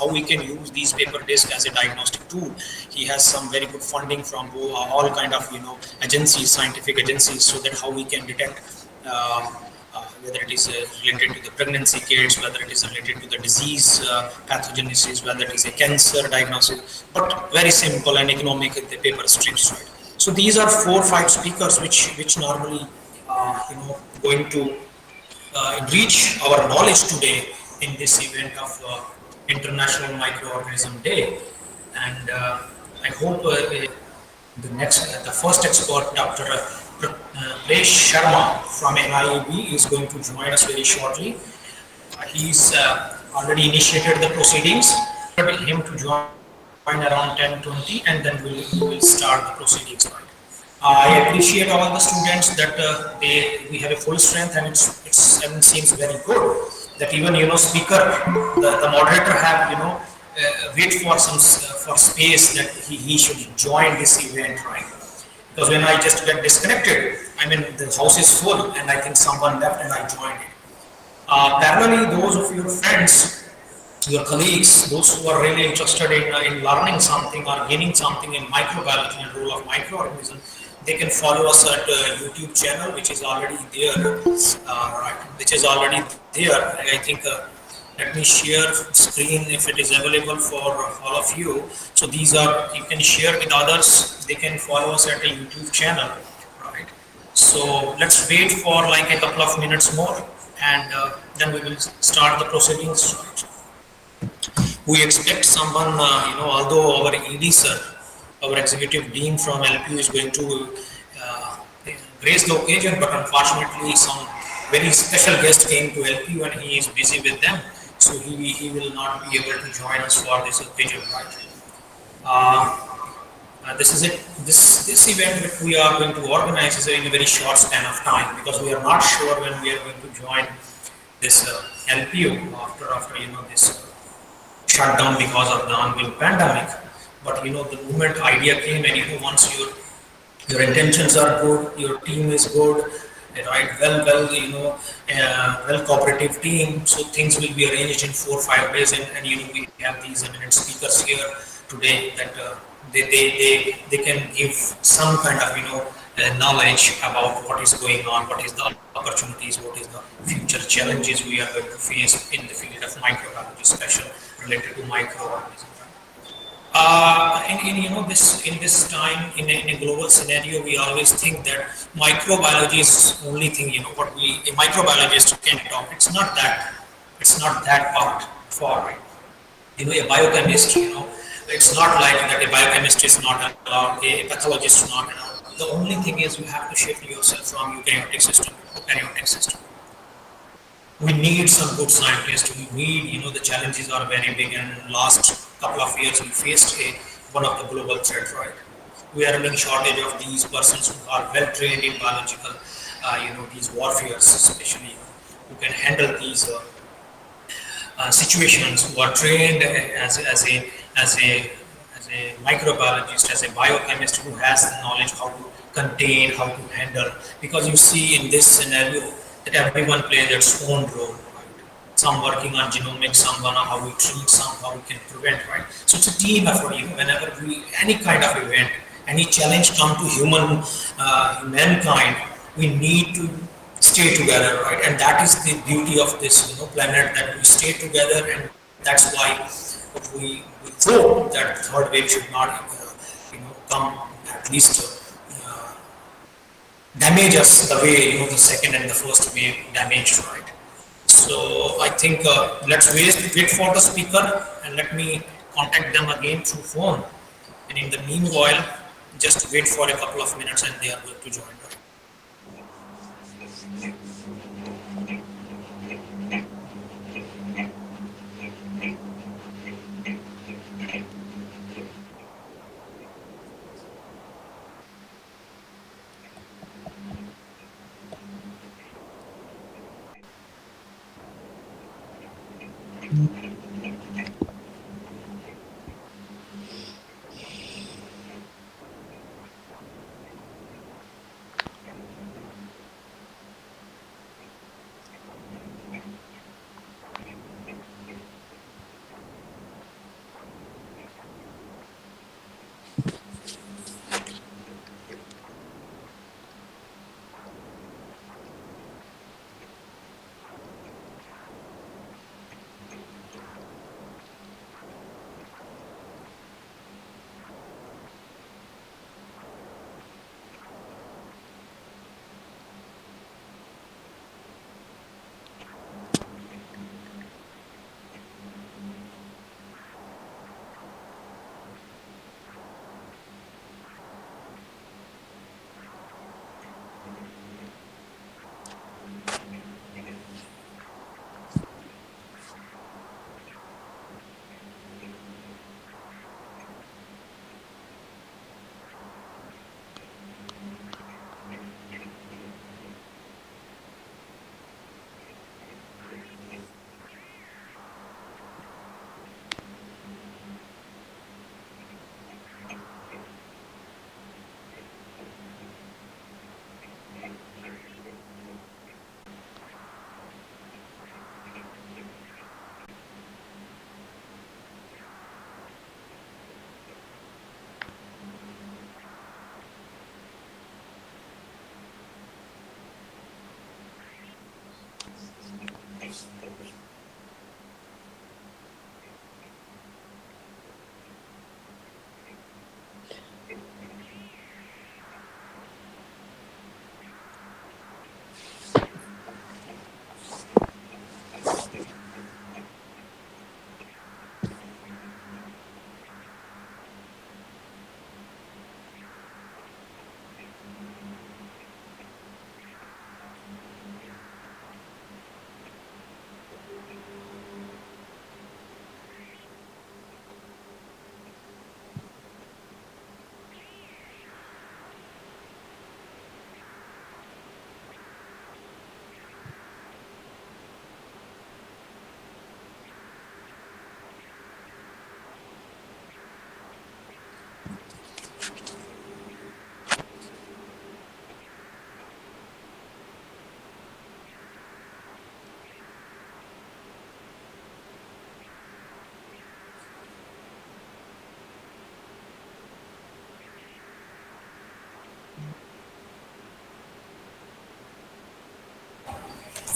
how we can use these paper discs as a diagnostic tool. He has some very good funding from all kind of agencies, scientific agencies, so that how we can detect whether it is related to the pregnancy kits, whether it is related to the disease pathogenesis, whether it is a cancer diagnosis, but very simple and economic the paper strips, right? So these are 4 or 5 speakers which normally going to reach our knowledge today in this event of International Microorganism Day. And I hope the first expert, Dr. Presh Sharma from NIAB, is going to join us very shortly. He's already initiated the proceedings. For him to join around 10:20, and then we will start the proceedings. I appreciate all the students that we have a full strength, and it seems very good that even speaker the moderator have wait for some for space that he should join this event, right? Because when I just get disconnected, I mean the house is full, and I think someone left and I joined it. Parallelly, those of your friends, your colleagues, those who are really interested in learning something or gaining something in microbiology and role of microorganism, they can follow us at YouTube channel, which is already there, right? Which is already there. I think let me share screen if it is available for all of you. So these are, you can share with others. They can follow us at a YouTube channel, right? So let's wait for like a couple of minutes more, and then we will start the proceedings. We expect someone, although our ED sir, our executive dean from LPU is going to grace the occasion, but unfortunately some very special guest came to LPU and he is busy with them, so he will not be able to join us for this occasion, right? This is it. This event that we are going to organize is in a very short span of time, because we are not sure when we are going to join this LPU after this shutdown because of the ongoing pandemic. But the moment idea came, and once your intentions are good, your team is good, right? Well cooperative team, so things will be arranged in 4 or 5 days, and we have these eminent speakers here today that they can give some kind of knowledge about what is going on, what is the opportunities, what is the future challenges we are going to face in the field of microbiology, especially related to microorganisms. In this time, in a global scenario, we always think that microbiology is only thing what a microbiologist can talk. It's not that part for, right? A biochemist, it's not like that a biochemist is not allowed, a pathologist is not allowed. The only thing is you have to shift yourself from eukaryotic system to prokaryotic system. We need some good scientists. We need, the challenges are very big, and last couple of years we faced one of the global threats, right? We are having shortage of these persons who are well trained in biological, these warfares, especially who can handle these situations, who are trained as a microbiologist, as a biochemist, who has the knowledge how to contain, how to handle. Because you see in this scenario that everyone plays its own role. Some working on genomics, someone on how we treat, some how we can prevent, right? So it's a team effort. Whenever any kind of event, any challenge come to mankind, we need to stay together, right? And that is the beauty of this, planet, that we stay together, and that's why we hope that third wave should not, come at least damage us the way the second and the first wave damaged, right? So I think let's wait for the speaker, and let me contact them again through phone. And in the meanwhile, just wait for a couple of minutes, and they are going to join.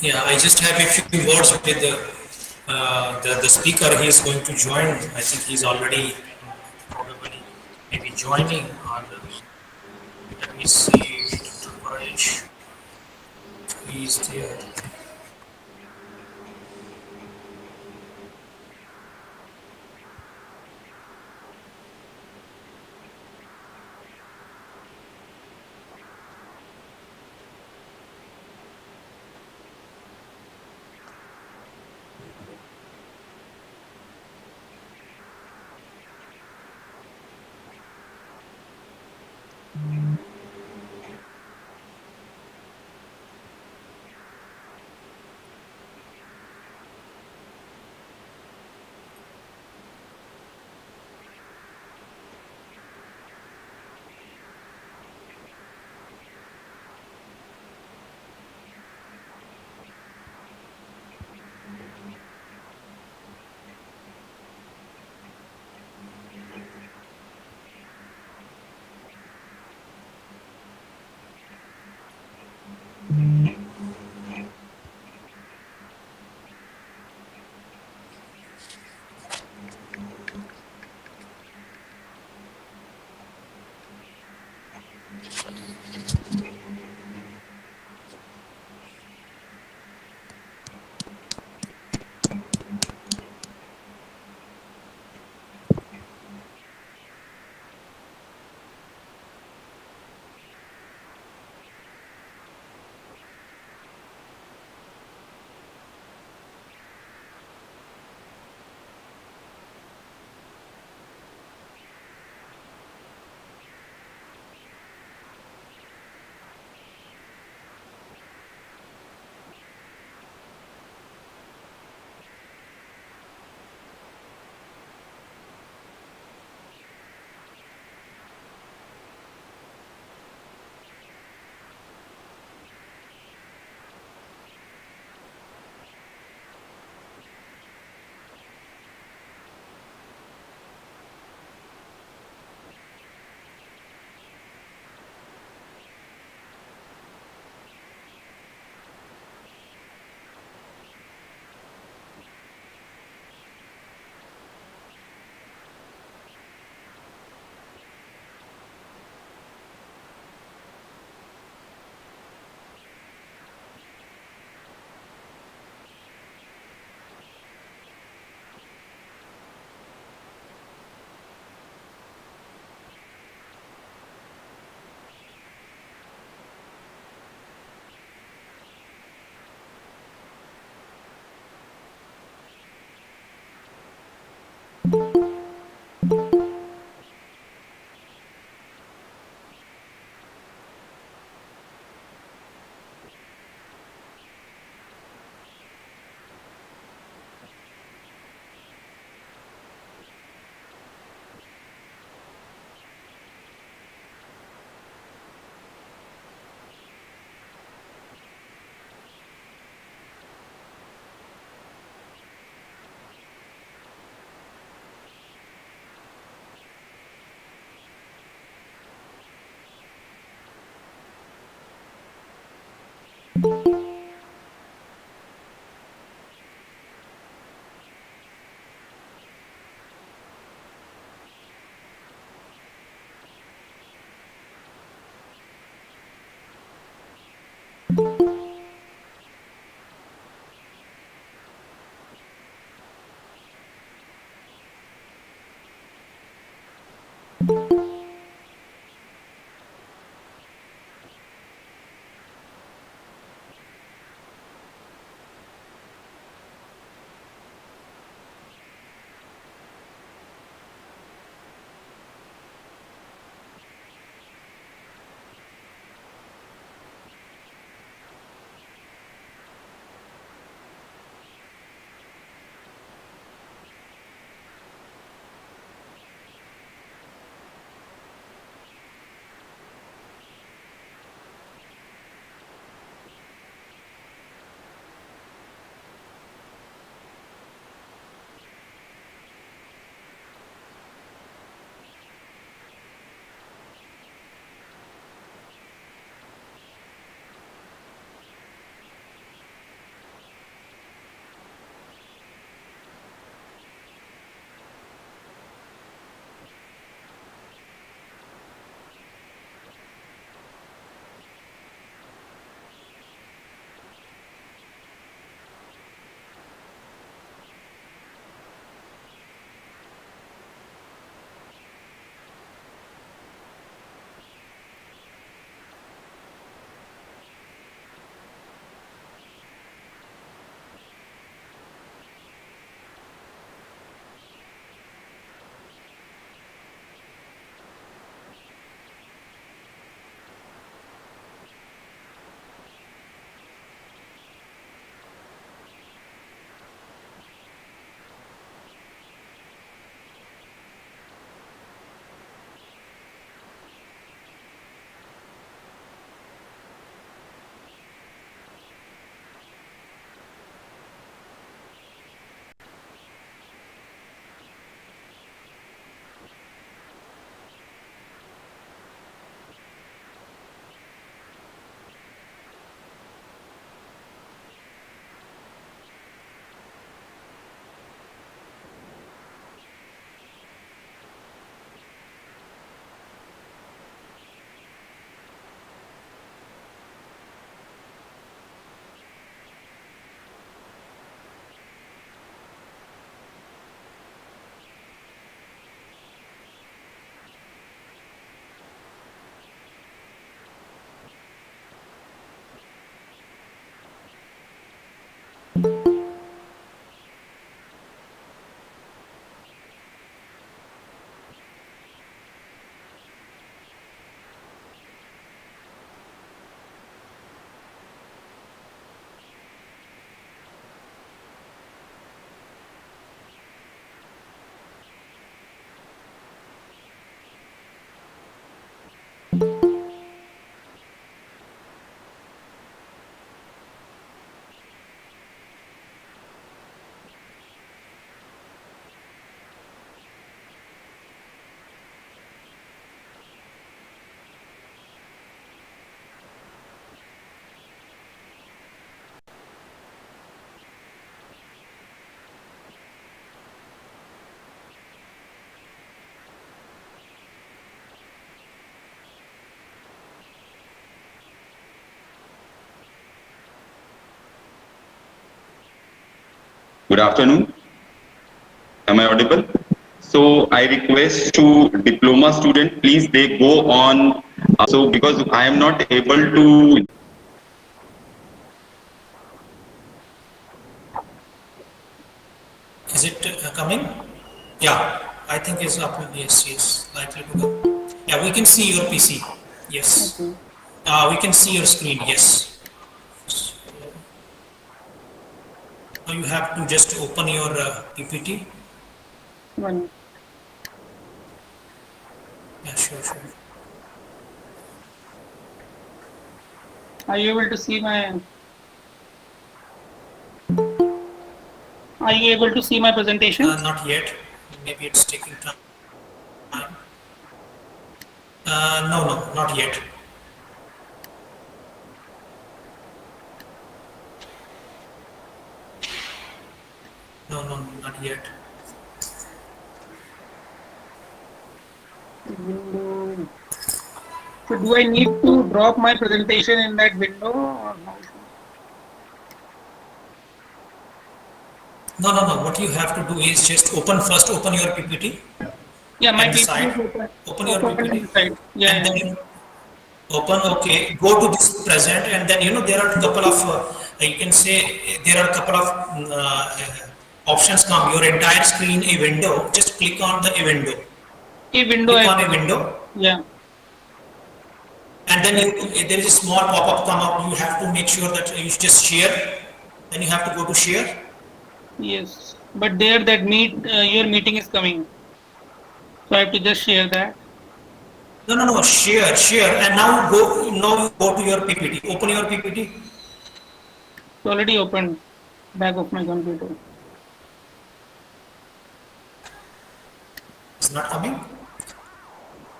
Yeah, I just have a few words with the speaker. He is going to join. I think he's already probably maybe joining. Or let me see. Raj, he's there. Good afternoon. Am I audible? So I request to diploma student, please they go on. So because I am not able to. Is it coming? Yeah, I think it's up. Yes, yes, likely to come. Yeah, we can see your PC. Yes. Okay. We can see your screen. Yes. So now you have to just open your PPT. One. Yeah, sure, sure. Are you able to see my? Are you able to see my presentation? Not yet. Maybe it's taking time. No, no, not yet. No, no, not yet. Window. So do I need to drop my presentation in that window or how? No, no, no. What you have to do is just open first. Open your PPT Yeah, my at the PPT side. is open. Open your Open on PPT, the side. and Yeah, yeah. then open. Okay. Go to this present, and then there are a couple of you can say there are a couple of options come. Your entire screen a window. Just click on the a window. A window Click I on a click. window, Yeah. and then there is a small pop-up come up. You have to make sure that you just share. Then you have to go to share. Yes. But there that your meeting is coming. So I have to just share that. No, no, no. Share, share, and now go. Now you go to your PPT. Open your PPT. It's already opened back of my computer. It's not coming.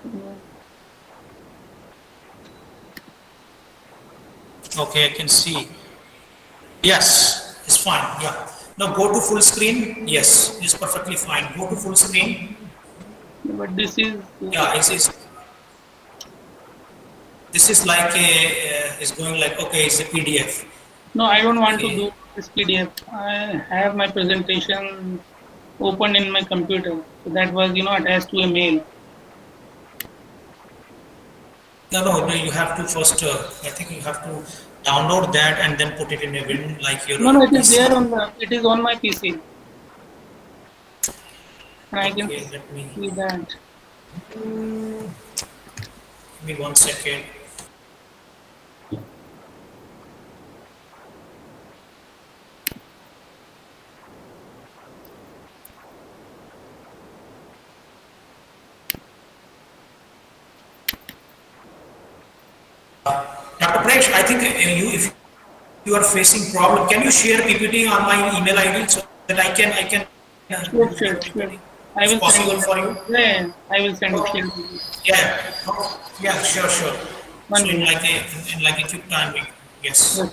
Yeah. Okay, I can see. Yes, it's fine. Yeah. Now go to full screen. Yes, it's perfectly fine. Go to full screen. But this is Yeah, this is like a is going like okay, it's a PDF. no, I don't want to Okay. do this PDF. I have my presentation open in my computer. So that was, attached to a mail. No, no, no. You have to first. I think you have to download that and then put it in a win like your No, it is PC. there it is on my PC. And I can Okay, let me see that. give me 1 second. Dr. Presh, I think if you are facing problem, can you share PPT on my email ID so that I can Sure, do your sure, sure. PPT I if will send possible it. for you? Yeah, yeah, I will send it. Share with you. Yeah, yeah, sure, sure. One So minute. in like a quick time, yes. Yes.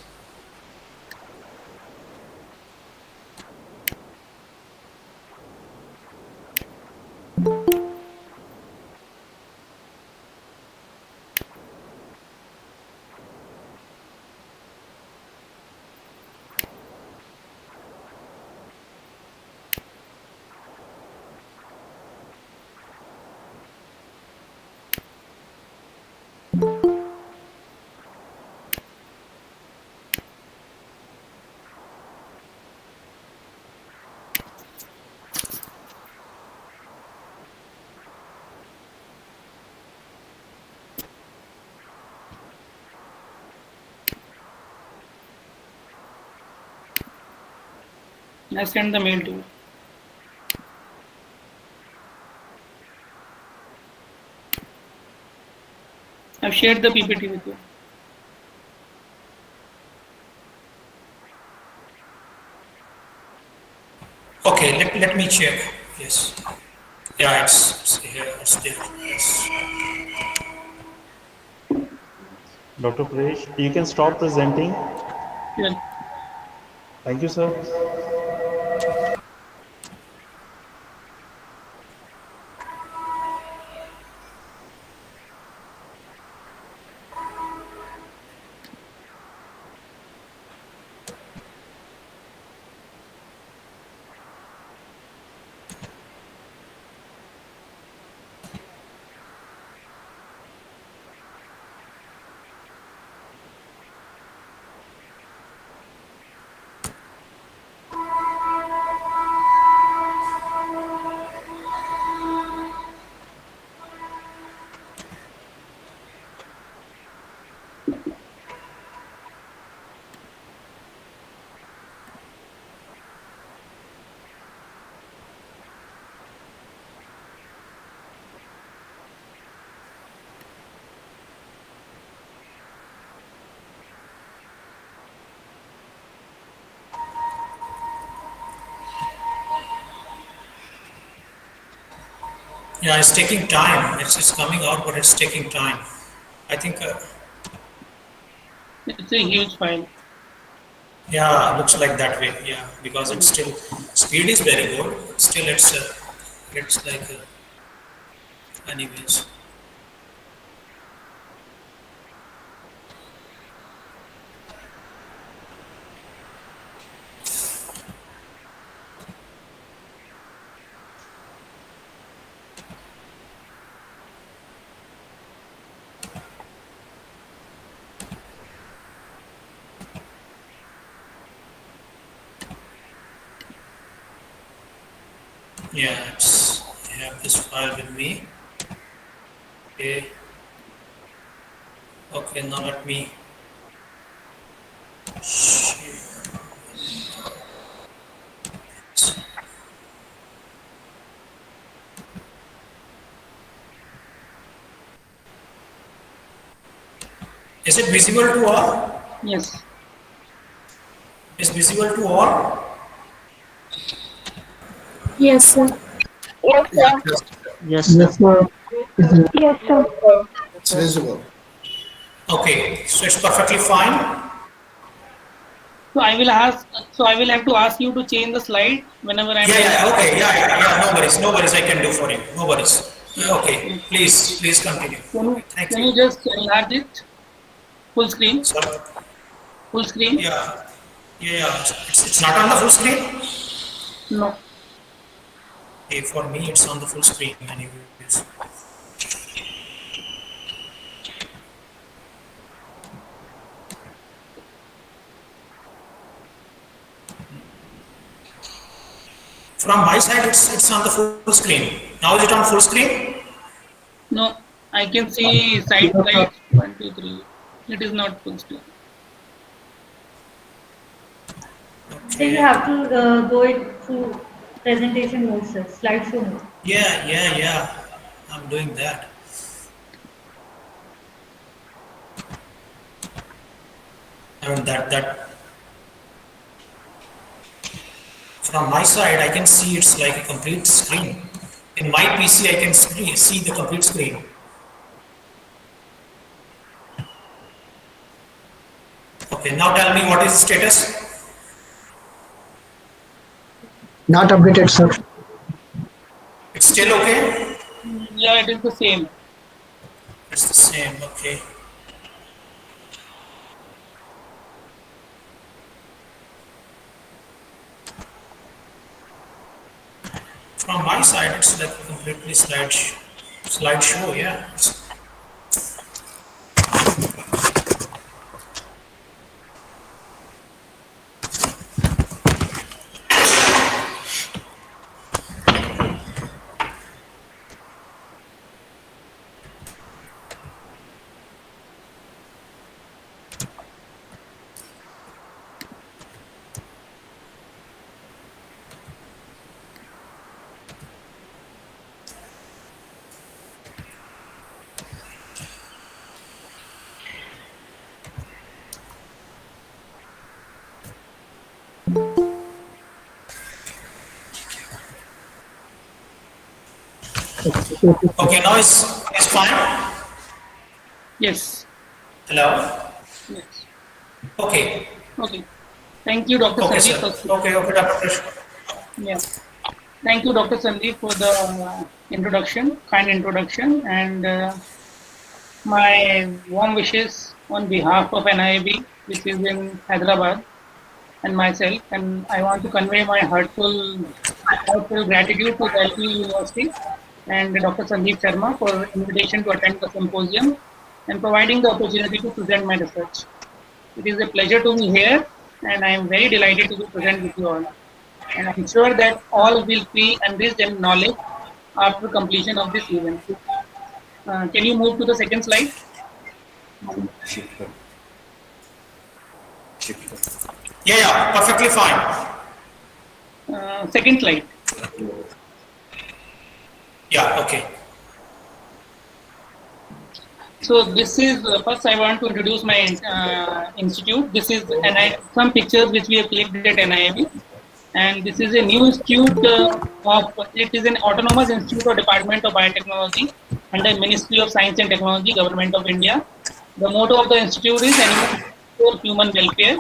I send the mail to you. I've shared the PPT with you. Okay, let me check. Yes. Yeah, it's here, it's there. Yes. Dr. Presh, you can stop presenting. Yeah. Thank you, sir. Yeah, it's taking time. It's coming out, but it's taking time. I think, It's a huge file. yeah, looks like that way. Yeah, because it's still, speed is very good. But still, it's like, anyways. Yeah, I have this file with me. Okay. Okay, now let me share. Is it visible to all? Yes. Is visible to all? Yes, sir. Yes, sir. Yes, sir. Yes, sir. It's visible. Okay, so it's perfectly fine. So I will ask. So I will have to ask you to change the slide whenever I'm. Okay, no worries, I can do for you, no worries. Okay, please continue. Thank Can you. you just enlarge it? Full screen. Sir, Full screen. yeah, it's not on the full screen? No. Okay, for me, it's on the full screen anyways. From my side, it's on the full screen. Now is it on full screen? No. I can see side slides 1, 2, 3. It is not full screen. So you have to go it through presentation mode, sir. Slideshow mode. Yeah. I'm doing that. I mean that from my side I can see it's like a complete screen. In my PC I can see the complete screen. Okay, now tell me what is the status? Not updated, sir. It's still okay? Yeah, it is the same. It's the same, okay. From my side, it's like completely slideshow, yeah. Okay, now it's fine. Yes. Hello. Yes. Okay. Okay. Thank you, Dr. Okay, Sandeep. sir. Okay, Dr. Krish. Yeah. Thank you, Dr. Sandeep, for the kind introduction, and my warm wishes on behalf of NIAB, which is in Hyderabad, and myself. And I want to convey my heartful gratitude to the LP University and Dr. Sandeep Sharma for invitation to attend the symposium and providing the opportunity to present my research. It is a pleasure to be here, and I am very delighted to be present with you all. And I'm sure that all will feel enriched in knowledge after completion of this event. Can you move to the second slide? Yeah, perfectly fine. Second slide. Yeah, okay. So this is first I want to introduce my institute. This is some pictures which we have clicked at NIAB. And this is a new institute it is an autonomous institute or department of biotechnology under Ministry of Science and Technology, Government of India. The motto of the institute is Animal for Human Welfare.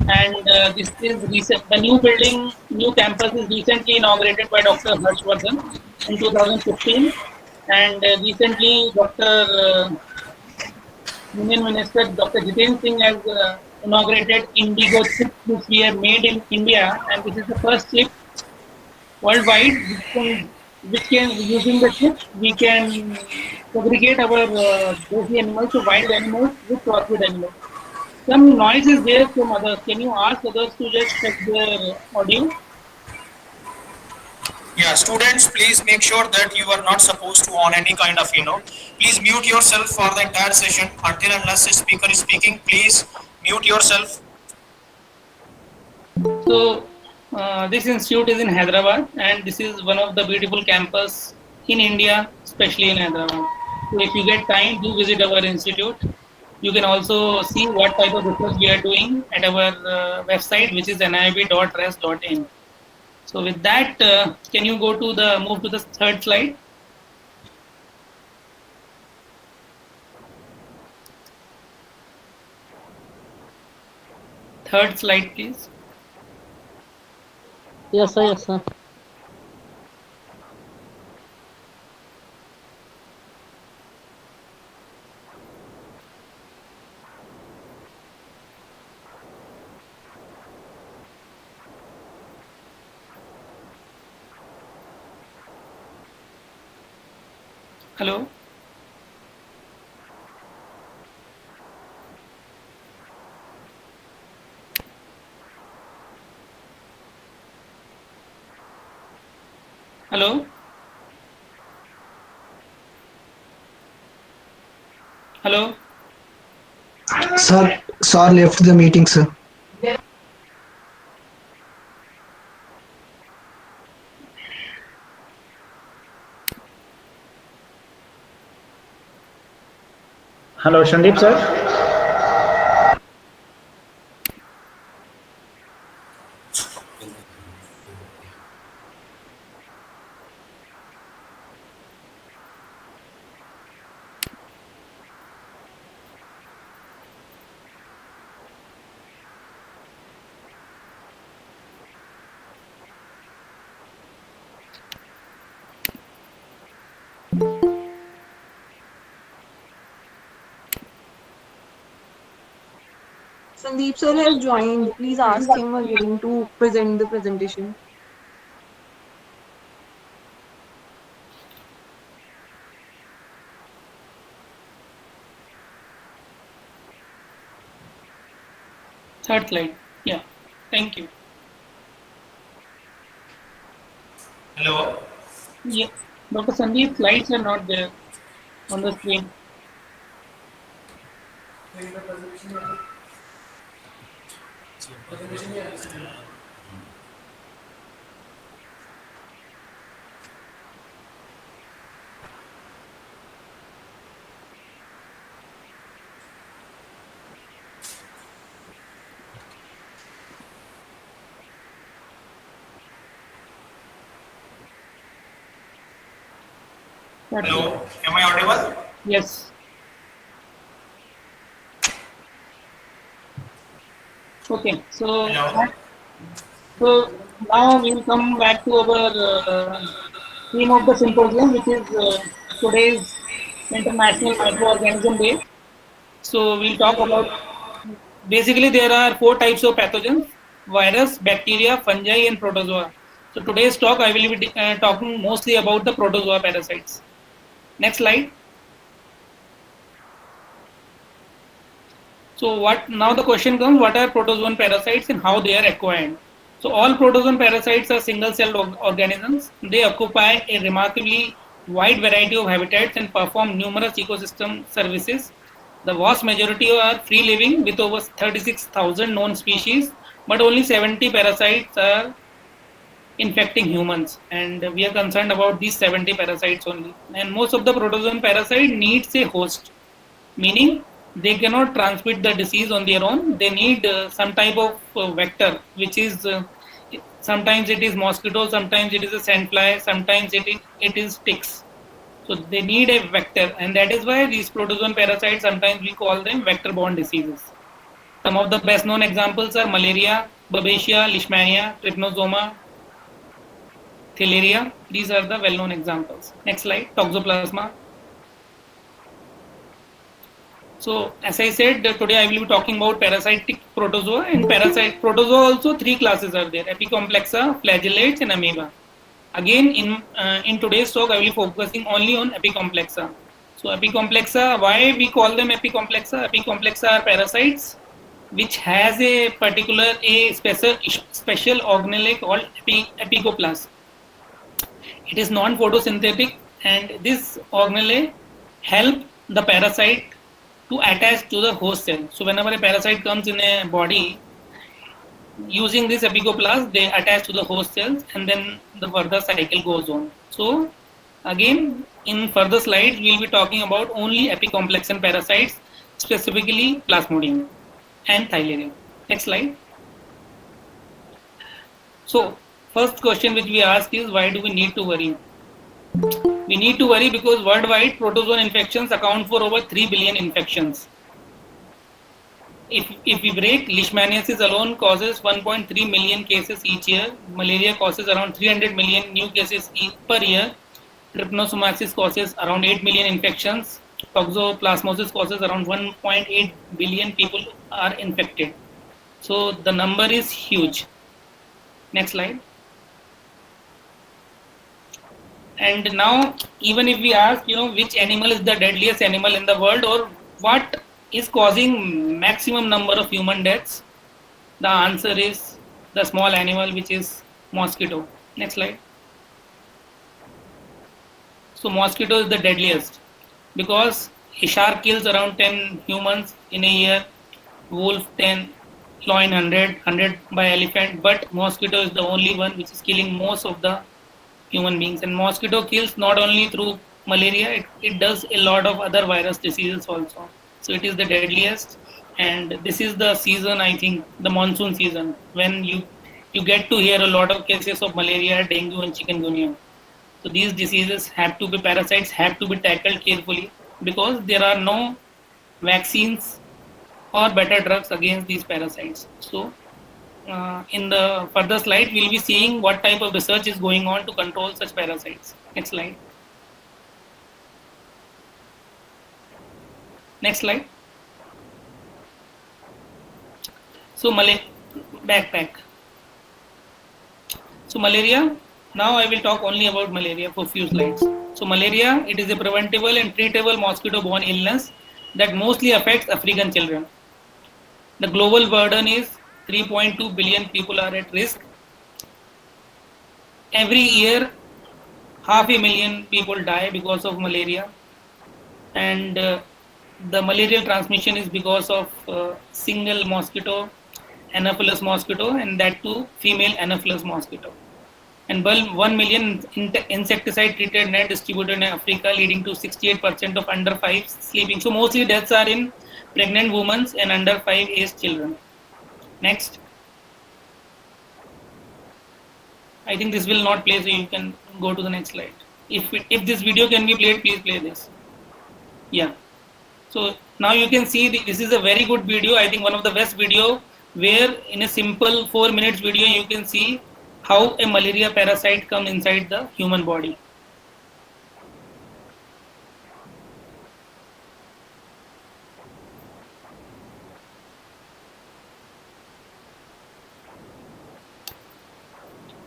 And this is recent. The new building, new campus is recently inaugurated by Dr. Harshvardhan in 2015. And recently, Union Minister Dr. Jiten Singh has inaugurated Indigo chip, which we have made in India, and this is the first chip worldwide which can using the chip we can segregate our dozy animals to wild animals with crossbred animals. Some noise is there from others. Can you ask others to just check their audio? Yeah, students, please make sure that you are not supposed to on any kind of, please mute yourself for the entire session until unless the speaker is speaking. Please mute yourself. So this institute is in Hyderabad, and this is one of the beautiful campus in India, especially in Hyderabad. So if you get time, do visit our institute. You can also see what type of research we are doing at our website, which is nib.res.in. So with that, can you move to the third slide? Third slide, please. Yes, sir. Yes, sir. Hello. Hello. Hello. Sir left the meeting, sir. Hello, Sandeep sir. Sandeep sir has joined. Please ask him again to present the presentation. Third slide. Yeah. Thank you. Hello. Yeah. Dr. Sandeep, slides are not there on the screen. Hello. Am I audible? Yes. Okay. So now we'll come back to our theme of the symposium, which is today's International Microorganism Day. So we'll talk about, basically there are 4 types of pathogens: virus, bacteria, fungi, and protozoa. So today's talk I will be talking mostly about the protozoa parasites. Next slide. So now the question comes, what are protozoan parasites and how they are acquired? So all protozoan parasites are single-celled organisms. They occupy a remarkably wide variety of habitats and perform numerous ecosystem services. The vast majority are free living with over 36,000 known species, but only 70 parasites are infecting humans, and we are concerned about these 70 parasites only. And most of the protozoan parasite needs a host, meaning they cannot transmit the disease on their own. They need some type of vector, which is sometimes it is mosquito, sometimes it is a sandfly, sometimes it is ticks. So they need a vector, and that is why these protozoan parasites, sometimes we call them vector-borne diseases. Some of the best known examples are malaria, babesia, leishmania, trypanosoma, theileria. These are the well-known examples. Next slide, toxoplasma. So as I said, today I will be talking about parasitic protozoa, and parasite protozoa also three classes are there: epicomplexa, flagellates, and amoeba. Again, in today's talk, I will be focusing only on epicomplexa. So epicomplexa, why we call them epicomplexa? Epicomplexa are parasites which has a particular special organelle called epicoplasm. It is non-photosynthetic, and this organelle help the parasite to attach to the host cell. So whenever a parasite comes in a body, using this epicoplasm, they attach to the host cells, and then the further cycle goes on. So again, in further slides, we will be talking about only epicomplexan parasites, specifically Plasmodium and Theileria. Next slide. So first question which we ask is, why do we need to worry? We need to worry because worldwide protozoan infections account for over 3 billion infections. If we break, leishmaniasis alone causes 1.3 million cases each year. Malaria causes around 300 million new cases per year. Trypanosomiasis causes around 8 million infections. Toxoplasmosis causes around 1.8 billion people are infected. So the number is huge. Next slide. And now, even if we ask, which animal is the deadliest animal in the world, or what is causing maximum number of human deaths, the answer is the small animal, which is mosquito. Next slide. So mosquito is the deadliest because a shark kills around 10 humans in a year, wolf 10, lion 100 by elephant, but mosquito is the only one which is killing most of the human beings. And mosquito kills not only through malaria, it does a lot of other virus diseases also. So it is the deadliest, and this is the season, I think, the monsoon season, when you get to hear a lot of cases of malaria, dengue, and chikungunya. So these diseases parasites have to be tackled carefully because there are no vaccines or better drugs against these parasites. So in the further slide, we'll be seeing what type of research is going on to control such parasites. Next slide. Next slide. So backpack. So malaria. Now I will talk only about malaria for few slides. So malaria, it is a preventable and treatable mosquito-borne illness that mostly affects African children. The global burden is 3.2 billion people are at risk. Every year, 500,000 people die because of malaria, and the malarial transmission is because of single mosquito, Anopheles mosquito, and that too female Anopheles mosquito. And 1 million insecticide treated net distributed in Africa, leading to 68% of under 5 sleeping. So mostly deaths are in pregnant women and under 5 age children. Next. I think this will not play, so you can go to the next slide. If this video can be played, please play this. Yeah. So now you can see this is a very good video. I think one of the best video where in a simple 4 minutes video you can see how a malaria parasite comes inside the human body.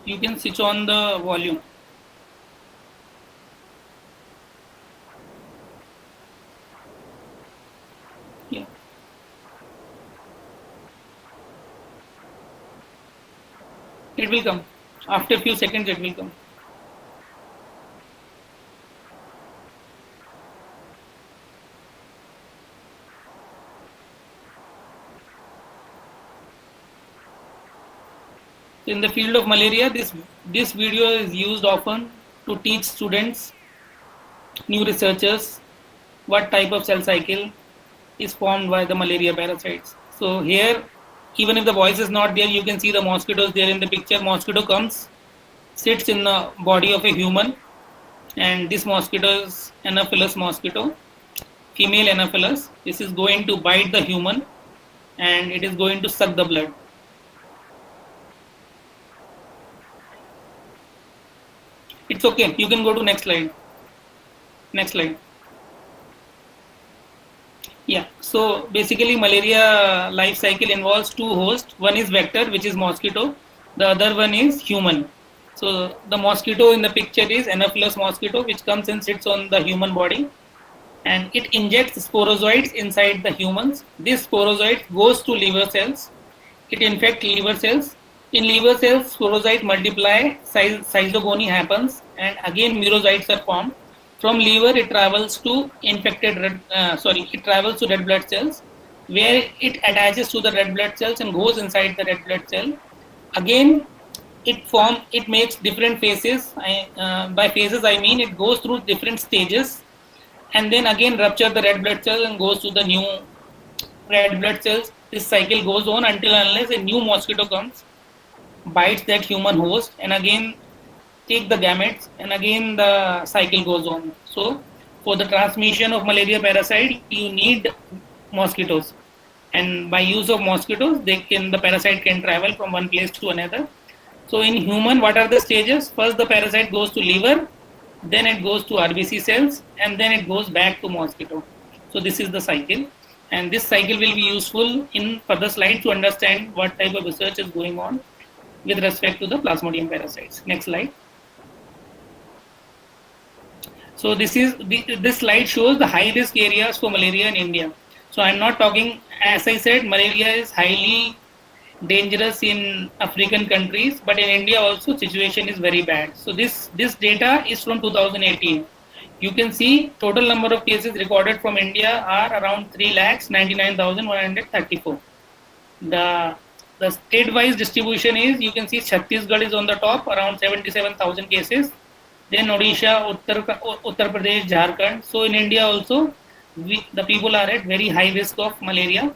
You can switch on the volume. Yeah. It will come. After a few seconds, it will come. In the field of malaria, this video is used often to teach students, new researchers, what type of cell cycle is formed by the malaria parasites. So here even if the voice is not there, you can see the mosquitoes there in the picture. Mosquito comes, sits in the body of a human, and this mosquito is Anopheles mosquito, female Anopheles. This is going to bite the human, and it is going to suck the blood. It's okay. You can go to next slide. Next slide. Yeah. So basically, malaria life cycle involves two hosts. One is vector, which is mosquito. The other one is human. So the mosquito in the picture is Anopheles mosquito, which comes and sits on the human body, and it injects sporozoites inside the humans. This sporozoite goes to liver cells. It infects liver cells. In liver cells, sporozoites multiply, cystogony happens, and again merozoites are formed. From liver, it travels to it travels to red blood cells, where it attaches to the red blood cells and goes inside the red blood cell. Again, it makes different phases. By phases, I mean it goes through different stages, and then again rupture the red blood cell and goes to the new red blood cells. This cycle goes on until unless a new mosquito comes, bites that human host, and again take the gametes, and again the cycle goes on. So for the transmission of malaria parasite, you need mosquitoes, and by use of mosquitoes, the parasite can travel from one place to another. So in human, what are the stages? First, the parasite goes to liver, then it goes to RBC cells, and then it goes back to mosquito. So this is the cycle, and this cycle will be useful in further slides to understand what type of research is going on with respect to the Plasmodium parasites. Next slide. So this slide shows the high risk areas for malaria in India. So I'm not talking, as I said, malaria is highly dangerous in African countries, but in India also situation is very bad. So this data is from 2018. You can see total number of cases recorded from India are around 3,99,134. The state-wise distribution is, you can see Chhattisgarh is on the top, around 77,000 cases. Then Odisha, Uttar Pradesh, Jharkhand. So in India also, the people are at very high risk of malaria.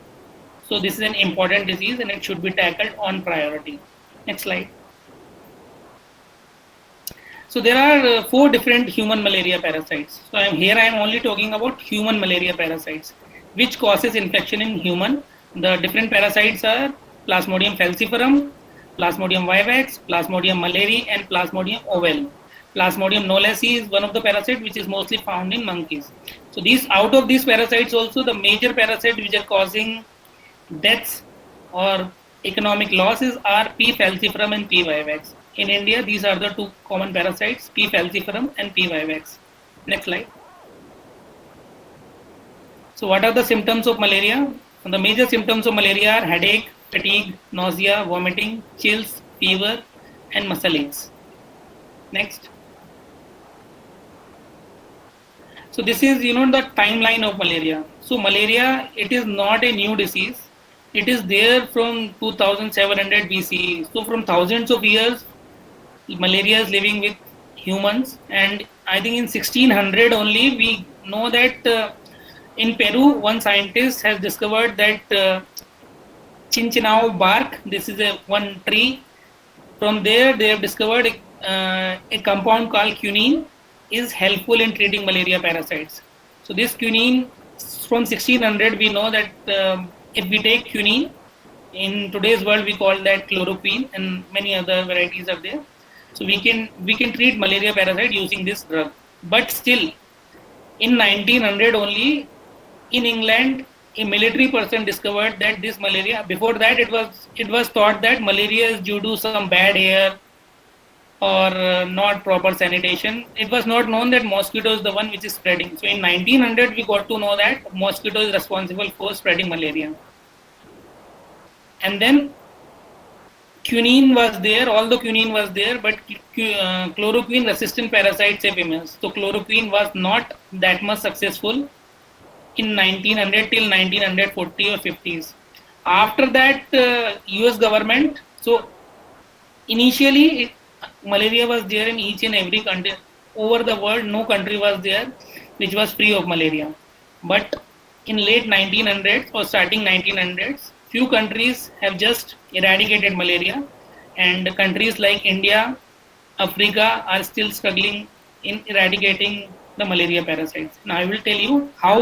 So this is an important disease and it should be tackled on priority. Next slide. So there are 4 different human malaria parasites. So I am only talking about human malaria parasites, which causes infection in human. The different parasites are Plasmodium falciparum, Plasmodium vivax, Plasmodium malariae, and Plasmodium ovale. Plasmodium knowlesi is one of the parasites which is mostly found in monkeys. So out of these parasites also, the major parasites which are causing deaths or economic losses are P. falciparum and P. vivax. In India, these are the 2 common parasites, P. falciparum and P. vivax. Next slide. So what are the symptoms of malaria? The major symptoms of malaria are headache, fatigue, nausea, vomiting, chills, fever, and muscle aches. Next. So this is, the timeline of malaria. So malaria, it is not a new disease. It is there from 2700 BCE. So from thousands of years, malaria is living with humans. And I think in 1600 only, we know that in Peru, one scientist has discovered that Chinchinao bark, this is one tree. From there, they have discovered a compound called quinine is helpful in treating malaria parasites. So this quinine, from 1600, we know that if we take quinine, in today's world we call that chloroquine, and many other varieties are there. So we can treat malaria parasite using this drug. But still, in 1900 only, in England, a military person discovered that this malaria. Before that, it was thought that malaria is due to some bad air or not proper sanitation. It was not known that mosquito is the one which is spreading. So in 1900, we got to know that mosquito is responsible for spreading malaria. And then quinine was there, although quinine was there, but chloroquine resistant parasites have emerged. So chloroquine was not that much successful in 1900 till 1940 or 50s. After that, US government, so initially malaria was there in each and every country. Over the world, no country was there which was free of malaria. But in late 1900s or starting 1900s, few countries have just eradicated malaria, and countries like India, Africa are still struggling in eradicating the malaria parasites. Now I will tell you how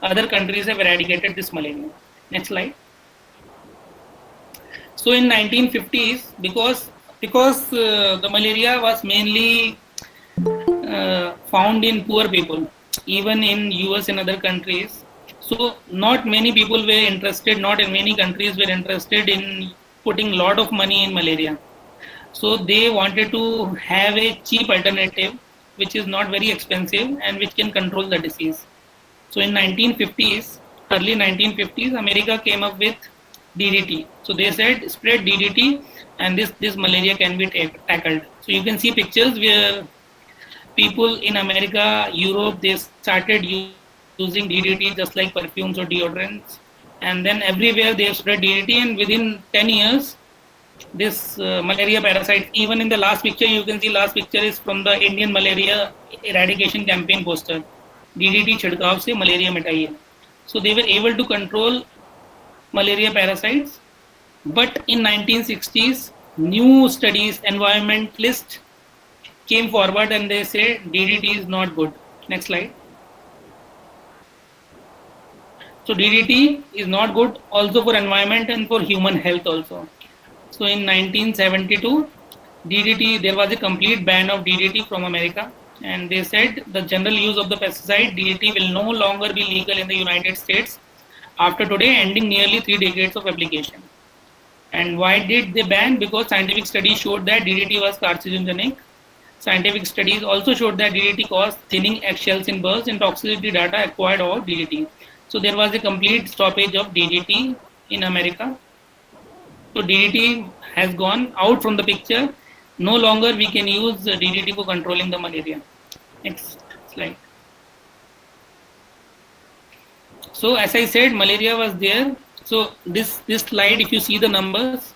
other countries have eradicated this malaria. Next slide. So in 1950s, because the malaria was mainly found in poor people, even in US and other countries. So not many people were interested, not in many countries were interested in putting lot of money in malaria. So they wanted to have a cheap alternative, which is not very expensive and which can control the disease. So in 1950s, early 1950s, America came up with DDT. So they said spread DDT and this malaria can be tackled. So you can see pictures where people in America, Europe, they started using DDT just like perfumes or deodorants. And then everywhere they have spread DDT, and within 10 years, this malaria parasite, even in the last picture, you can see last picture is from the Indian malaria eradication campaign poster. DDT छिड़काव से malaria मिटाइए. So they were able to control malaria parasites. But in 1960s, new studies, environmentalists came forward and they say DDT is not good. Next slide. So DDT is not good also for environment and for human health also. So in 1972, DDT, there was a complete ban of DDT from America, and they said the general use of the pesticide DDT will no longer be legal in the United States after today, ending nearly 3 decades of application. And why did they ban? Because scientific studies showed that DDT was carcinogenic. Scientific studies also showed that DDT caused thinning eggshells in birds, and toxicity data acquired of DDT. So there was a complete stoppage of DDT in America. So DDT has gone out from the picture. No longer we can use DDT for controlling the malaria. Next slide. So as I said, malaria was there. So this slide, if you see the numbers,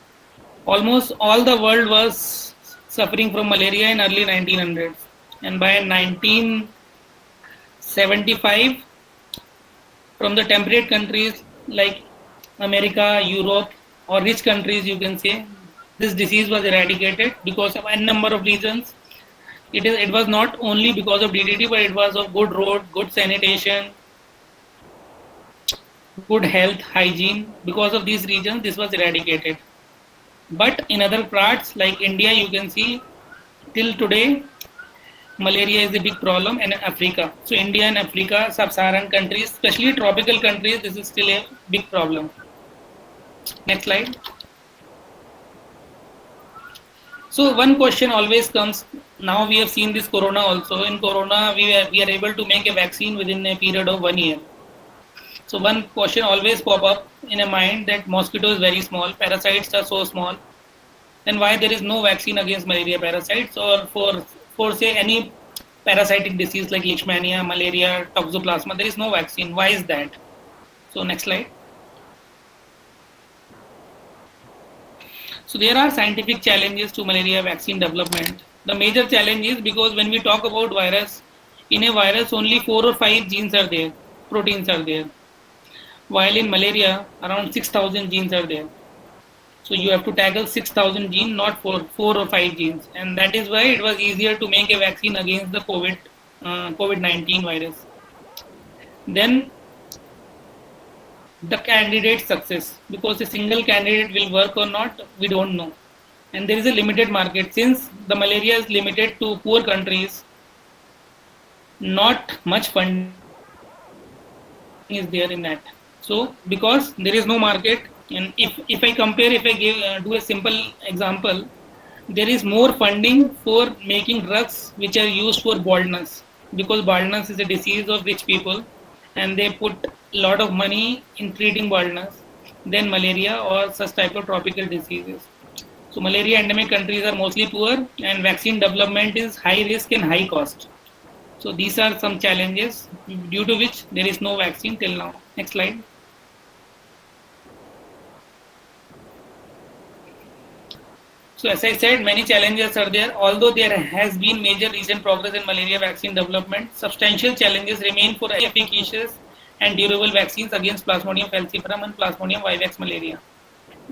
almost all the world was suffering from malaria in early 1900s. And by 1975, from the temperate countries like America, Europe, or rich countries, you can say, this disease was eradicated because of a number of reasons. It was not only because of DDT, but it was of good road, good sanitation, good health, hygiene. Because of these reasons, this was eradicated. But in other parts like India, you can see till today, malaria is a big problem, and Africa. So India and Africa, sub-Saharan countries, especially tropical countries, this is still a big problem. Next slide. So one question always comes. Now we have seen this corona also. In corona, we are able to make a vaccine within a period of 1 year. So one question always pop up in a mind that mosquito is very small, parasites are so small, then why there is no vaccine against malaria parasites, or for say any parasitic disease like leishmania, malaria, toxoplasma, there is no vaccine. Why is that? So next slide. So there are scientific challenges to malaria vaccine development. The major challenge is because when we talk about virus, in a virus only 4 or 5 genes are there, proteins are there. While in malaria, around 6,000 genes are there. So you have to tackle 6,000 genes, not 4 or 5 genes. And that is why it was easier to make a vaccine against the COVID-19 virus. Then the candidate success, because a single candidate will work or not, we don't know. And there is a limited market. Since the malaria is limited to poor countries, not much funding is there in that. So because there is no market, and if I compare, if I do a simple example, there is more funding for making drugs which are used for baldness, because baldness is a disease of rich people, and they put a lot of money in treating baldness than malaria or such type of tropical diseases. So malaria endemic countries are mostly poor, and vaccine development is high risk and high cost. So these are some challenges due to which there is no vaccine till now. Next slide. So as I said, many challenges are there. Although there has been major recent progress in malaria vaccine development, substantial challenges remain for efficacious and durable vaccines against Plasmodium falciparum and Plasmodium vivax malaria.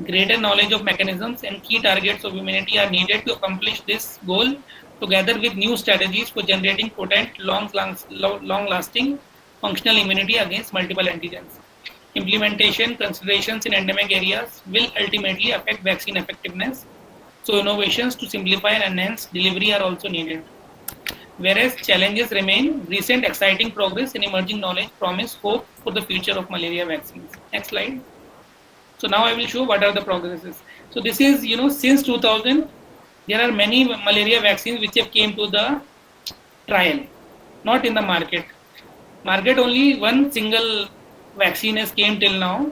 Greater knowledge of mechanisms and key targets of immunity are needed to accomplish this goal, together with new strategies for generating potent, long-lasting functional immunity against multiple antigens. Implementation considerations in endemic areas will ultimately affect vaccine effectiveness, so innovations to simplify and enhance delivery are also needed. Whereas challenges remain, recent exciting progress in emerging knowledge promise hope for the future of malaria vaccines. Next slide. So now I will show what are the progresses. So this is, since 2000, there are many malaria vaccines which have came to the trial, not in the market. Market only one single vaccine has came till now,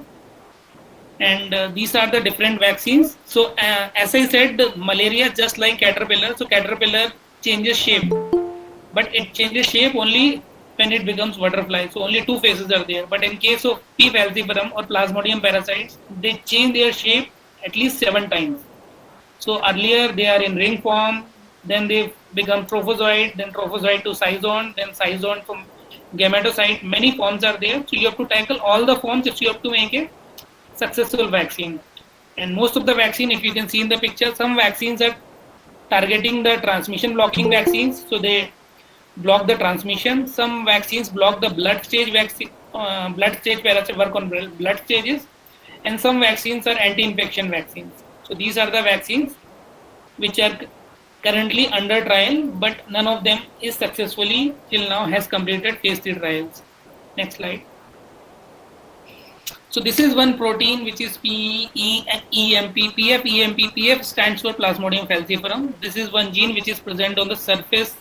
and these are the different vaccines. So as I said, malaria just like caterpillar. So caterpillar changes shape, but it changes shape only when it becomes butterfly. So only two phases are there. But in case of P. falciparum or Plasmodium parasites, they change their shape at least 7 times. So earlier they are in ring form, then they become trophozoite, then trophozoite to scizoid, then scizoid from gametocyte. Many forms are there. So you have to tackle all the forms if you have to make a successful vaccine. And most of the vaccine, if you can see in the picture, some vaccines are targeting the transmission blocking vaccines. So they block the transmission. Some vaccines block the blood stage vaccine, blood stage parasites work on blood stages, and some vaccines are anti-infection vaccines. So these are the vaccines which are currently under trial, but none of them is successfully till now has completed phase 3 trials. Next slide. So this is one protein which is PEMP. PF stands for Plasmodium falciparum. This is one gene which is present on the surface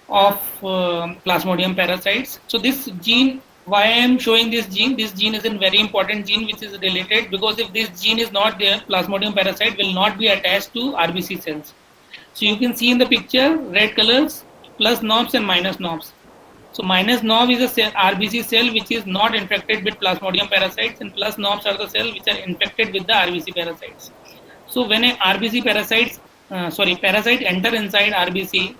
of Plasmodium parasites. So this gene, why I am showing this gene is a very important gene which is related, because if this gene is not there, Plasmodium parasite will not be attached to RBC cells. So you can see in the picture red colors, plus knobs and minus knobs. So minus knob is a cell, RBC cell which is not infected with Plasmodium parasites, and plus knobs are the cells which are infected with the RBC parasites. So when a RBC parasite enter inside RBC,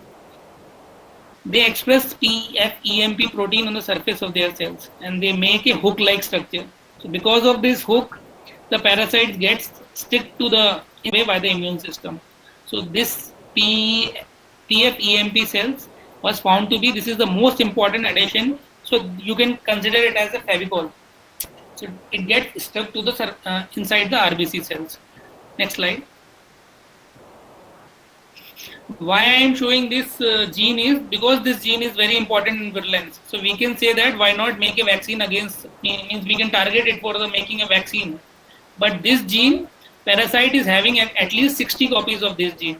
they express PFEMP protein on the surface of their cells, and they make a hook-like structure. So because of this hook, the parasite gets stick to the way by the immune system. So this PFEMP cells was found to be, this is the most important addition. So you can consider it as a Fevicol. So it gets stuck to the inside the RBC cells. Next slide. Why I am showing this gene is because this gene is very important in virulence. So we can say that why not make a vaccine against, means we can target it for the making a vaccine. But this gene, parasite is having at least 60 copies of this gene.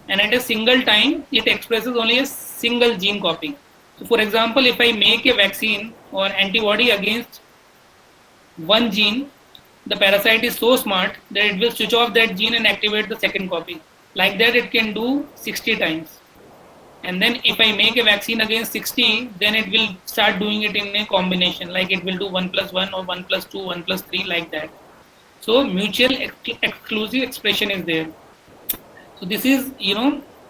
And at a single time, it expresses only a single gene copy. So for example, if I make a vaccine or antibody against one gene, the parasite is so smart that it will switch off that gene and activate the second copy. Like that, it can do 60 times. And then if I make a vaccine against 60, then it will start doing it in a combination, like it will do 1 + 1 or 1 + 2, 1 + 3, like that. So mutual exclusive expression is there. So this is,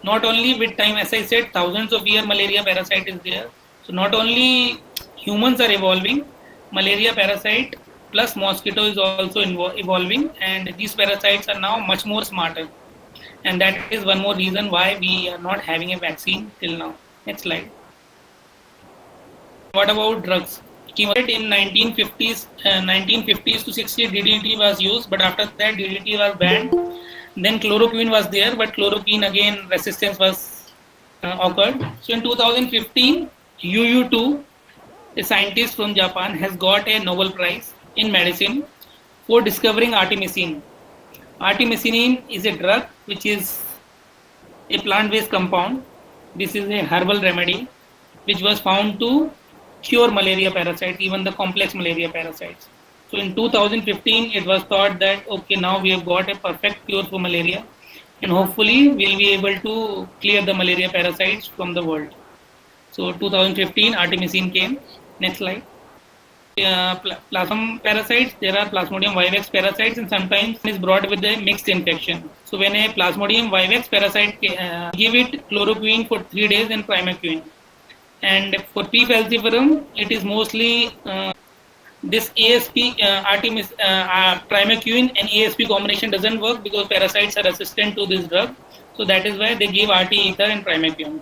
not only with time, as I said, thousands of year malaria parasite is there. So not only humans are evolving, malaria parasite plus mosquito is also evolving, and these parasites are now much more smarter. And that is one more reason why we are not having a vaccine till now. Next slide. What about drugs? In 1950s to 60s, DDT was used, but after that DDT was banned. Then chloroquine was there, but chloroquine again resistance was occurred. So in 2015, UU2, a scientist from Japan, has got a Nobel Prize in medicine for discovering artemisinin. Artemisinin is a drug which is a plant-based compound. This is a herbal remedy which was found to cure malaria parasites, even the complex malaria parasites. So in 2015, it was thought that, okay, now we have got a perfect cure for malaria, and hopefully we'll be able to clear the malaria parasites from the world. So 2015, artemisinin came. Next slide. Plasmodium parasites, there are Plasmodium vivax parasites, and sometimes is brought with a mixed infection. So when a Plasmodium vivax parasite, give it chloroquine for 3 days and primaquine. And for P. falciparum, it is mostly this ASP, primaquine and ASP combination doesn't work because parasites are resistant to this drug. So that is why they give RT ether and primaquine.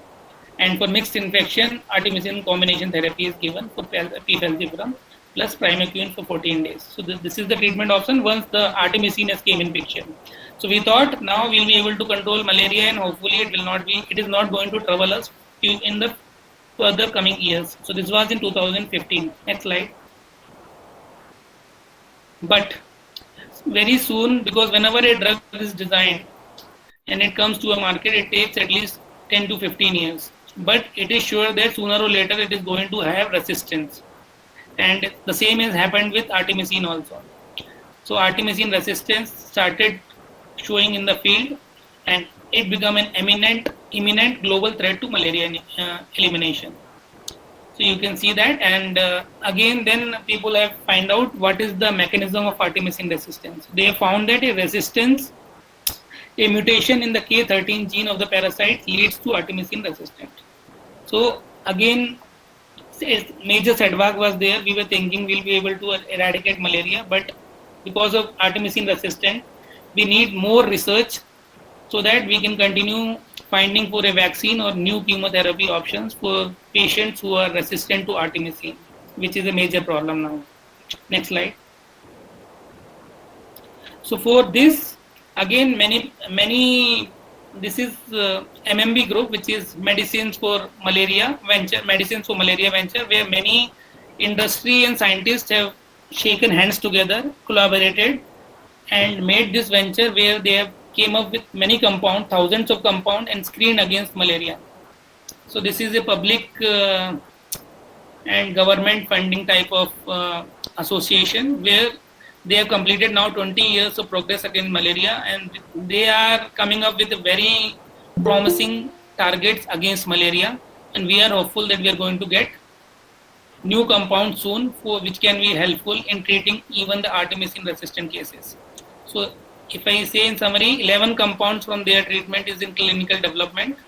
And for mixed infection, artemisinin combination therapy is given for P. falciparum plus primaquine for 14 days. So this is the treatment option once the artemisinin has came in picture. So we thought now we'll be able to control malaria and hopefully it is not going to trouble us in the further coming years. So this was in 2015. Next slide. But very soon, because whenever a drug is designed and it comes to a market, it takes at least 10 to 15 years. But it is sure that sooner or later it is going to have resistance. And the same has happened with artemisinin also. So artemisinin resistance started showing in the field and it became an imminent global threat to malaria elimination. So you can see that, and again then people have find out what is the mechanism of artemisinin resistance. They have found that a mutation in the K13 gene of the parasite leads to artemisinin resistance. So again, major setback was there. We were thinking we'll be able to eradicate malaria, but because of artemisinin resistance, we need more research so that we can continue finding for a vaccine or new chemotherapy options for patients who are resistant to artemisinin, which is a major problem now. Next slide. So for this, again, this is MMB group, which is Medicines for Malaria Venture, where many industry and scientists have shaken hands together, collaborated, and made this venture where they have came up with many compounds, thousands of compounds, and screened against malaria. So this is a public and government funding type of association where they have completed now 20 years of progress against malaria, and they are coming up with a very promising targets against malaria, and we are hopeful that we are going to get new compounds soon for which can be helpful in treating even the artemisinin resistant cases. So if I say in summary, 11 compounds from their treatment is in clinical development,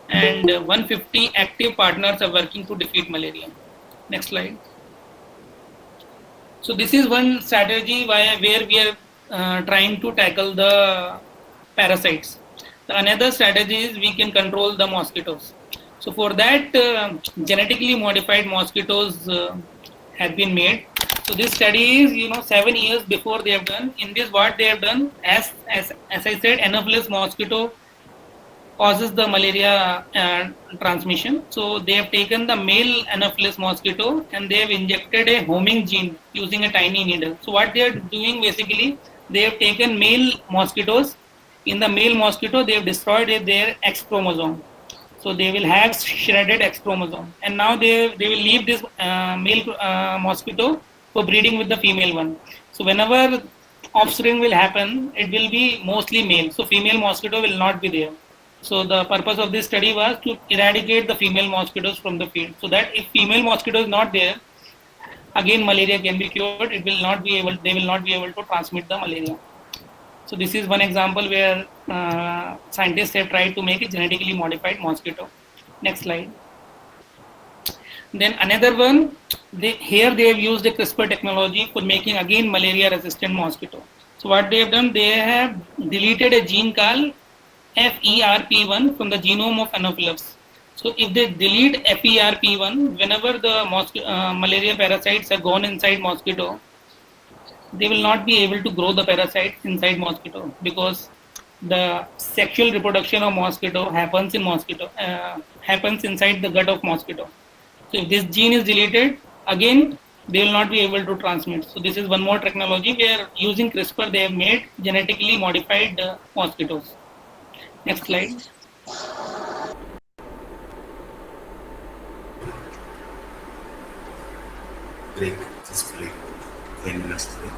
and 150 active partners are working to defeat malaria. Next slide. So this is one strategy where we are trying to tackle the parasites. The another strategy is we can control the mosquitoes. So for that, genetically modified mosquitoes have been made. So this study is 7 years before they have done. In this, what they have done, as I said, Anopheles mosquito causes the malaria transmission. So they have taken the male Anopheles mosquito and they have injected a homing gene using a tiny needle. So what they are doing basically, they have taken male mosquitoes. In the male mosquito, they have destroyed their X chromosome. So they will have shredded X chromosome, and now they will leave this male mosquito for breeding with the female one. So whenever offspring will happen, it will be mostly male. So female mosquito will not be there. So the purpose of this study was to eradicate the female mosquitoes from the field, so that if female mosquito is not there, again malaria can be cured. They will not be able to transmit the malaria. So this is one example where scientists have tried to make a genetically modified mosquito. Next slide. Then another one, here they have used a CRISPR technology for making again malaria resistant mosquito. So what they have done, they have deleted a gene called FERP1 from the genome of Anopheles. So if they delete FERP1, whenever the malaria parasites are gone inside mosquito, they will not be able to grow the parasites inside mosquito, because the sexual reproduction of mosquito happens inside the gut of mosquito. So if this gene is deleted, again they will not be able to transmit. So this is one more technology where using CRISPR they have made genetically modified mosquitoes. Next slide. Break, just break. 10 minutes break.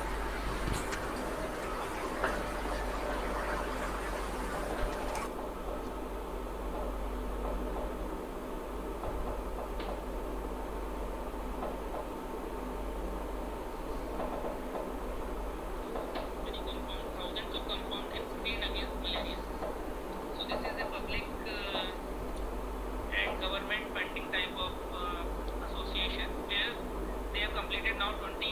Now 20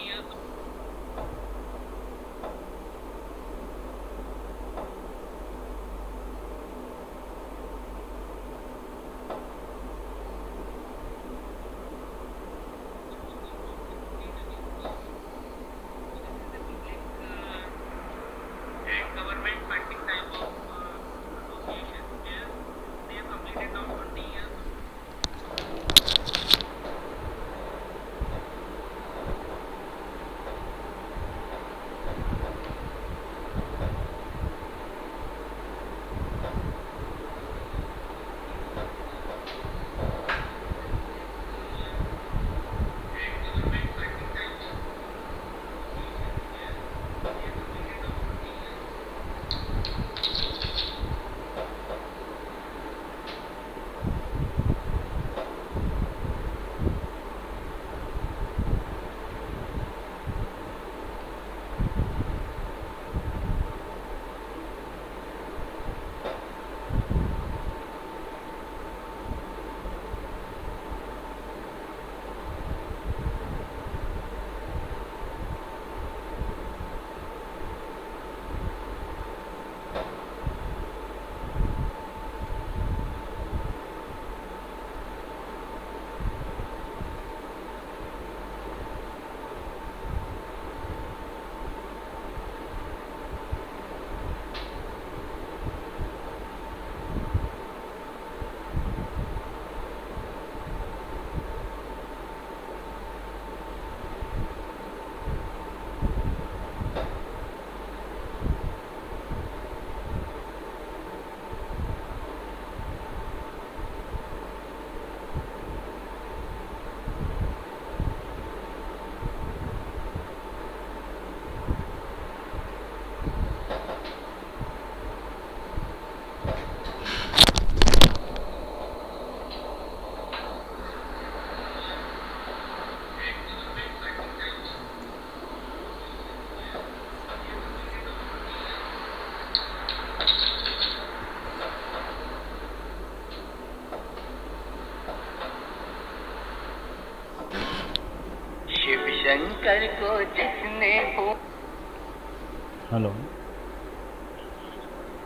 hello,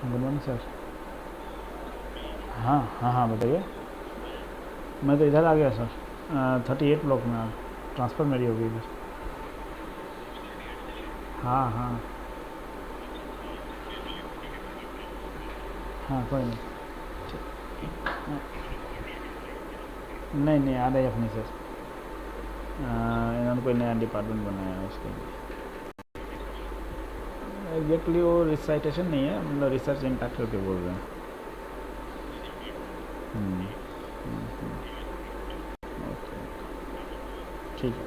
good morning sir. हाँ हाँ हाँ बताइए। मैं तो इधर आ गया sir, 38 block में transfer मेरी हो गई इधर। हाँ हाँ हाँ कोई नहीं। नहीं नहीं आ रही अपनी सर, इन्होंने कोई नया डिपार्टमेंट बनाया है उसके लिए। एग्जैक्टली वो रिसाइटेशन नहीं है, मतलब रिसर्च इम्पैक्ट करके बोल रहे हैं। ओके ठीक है।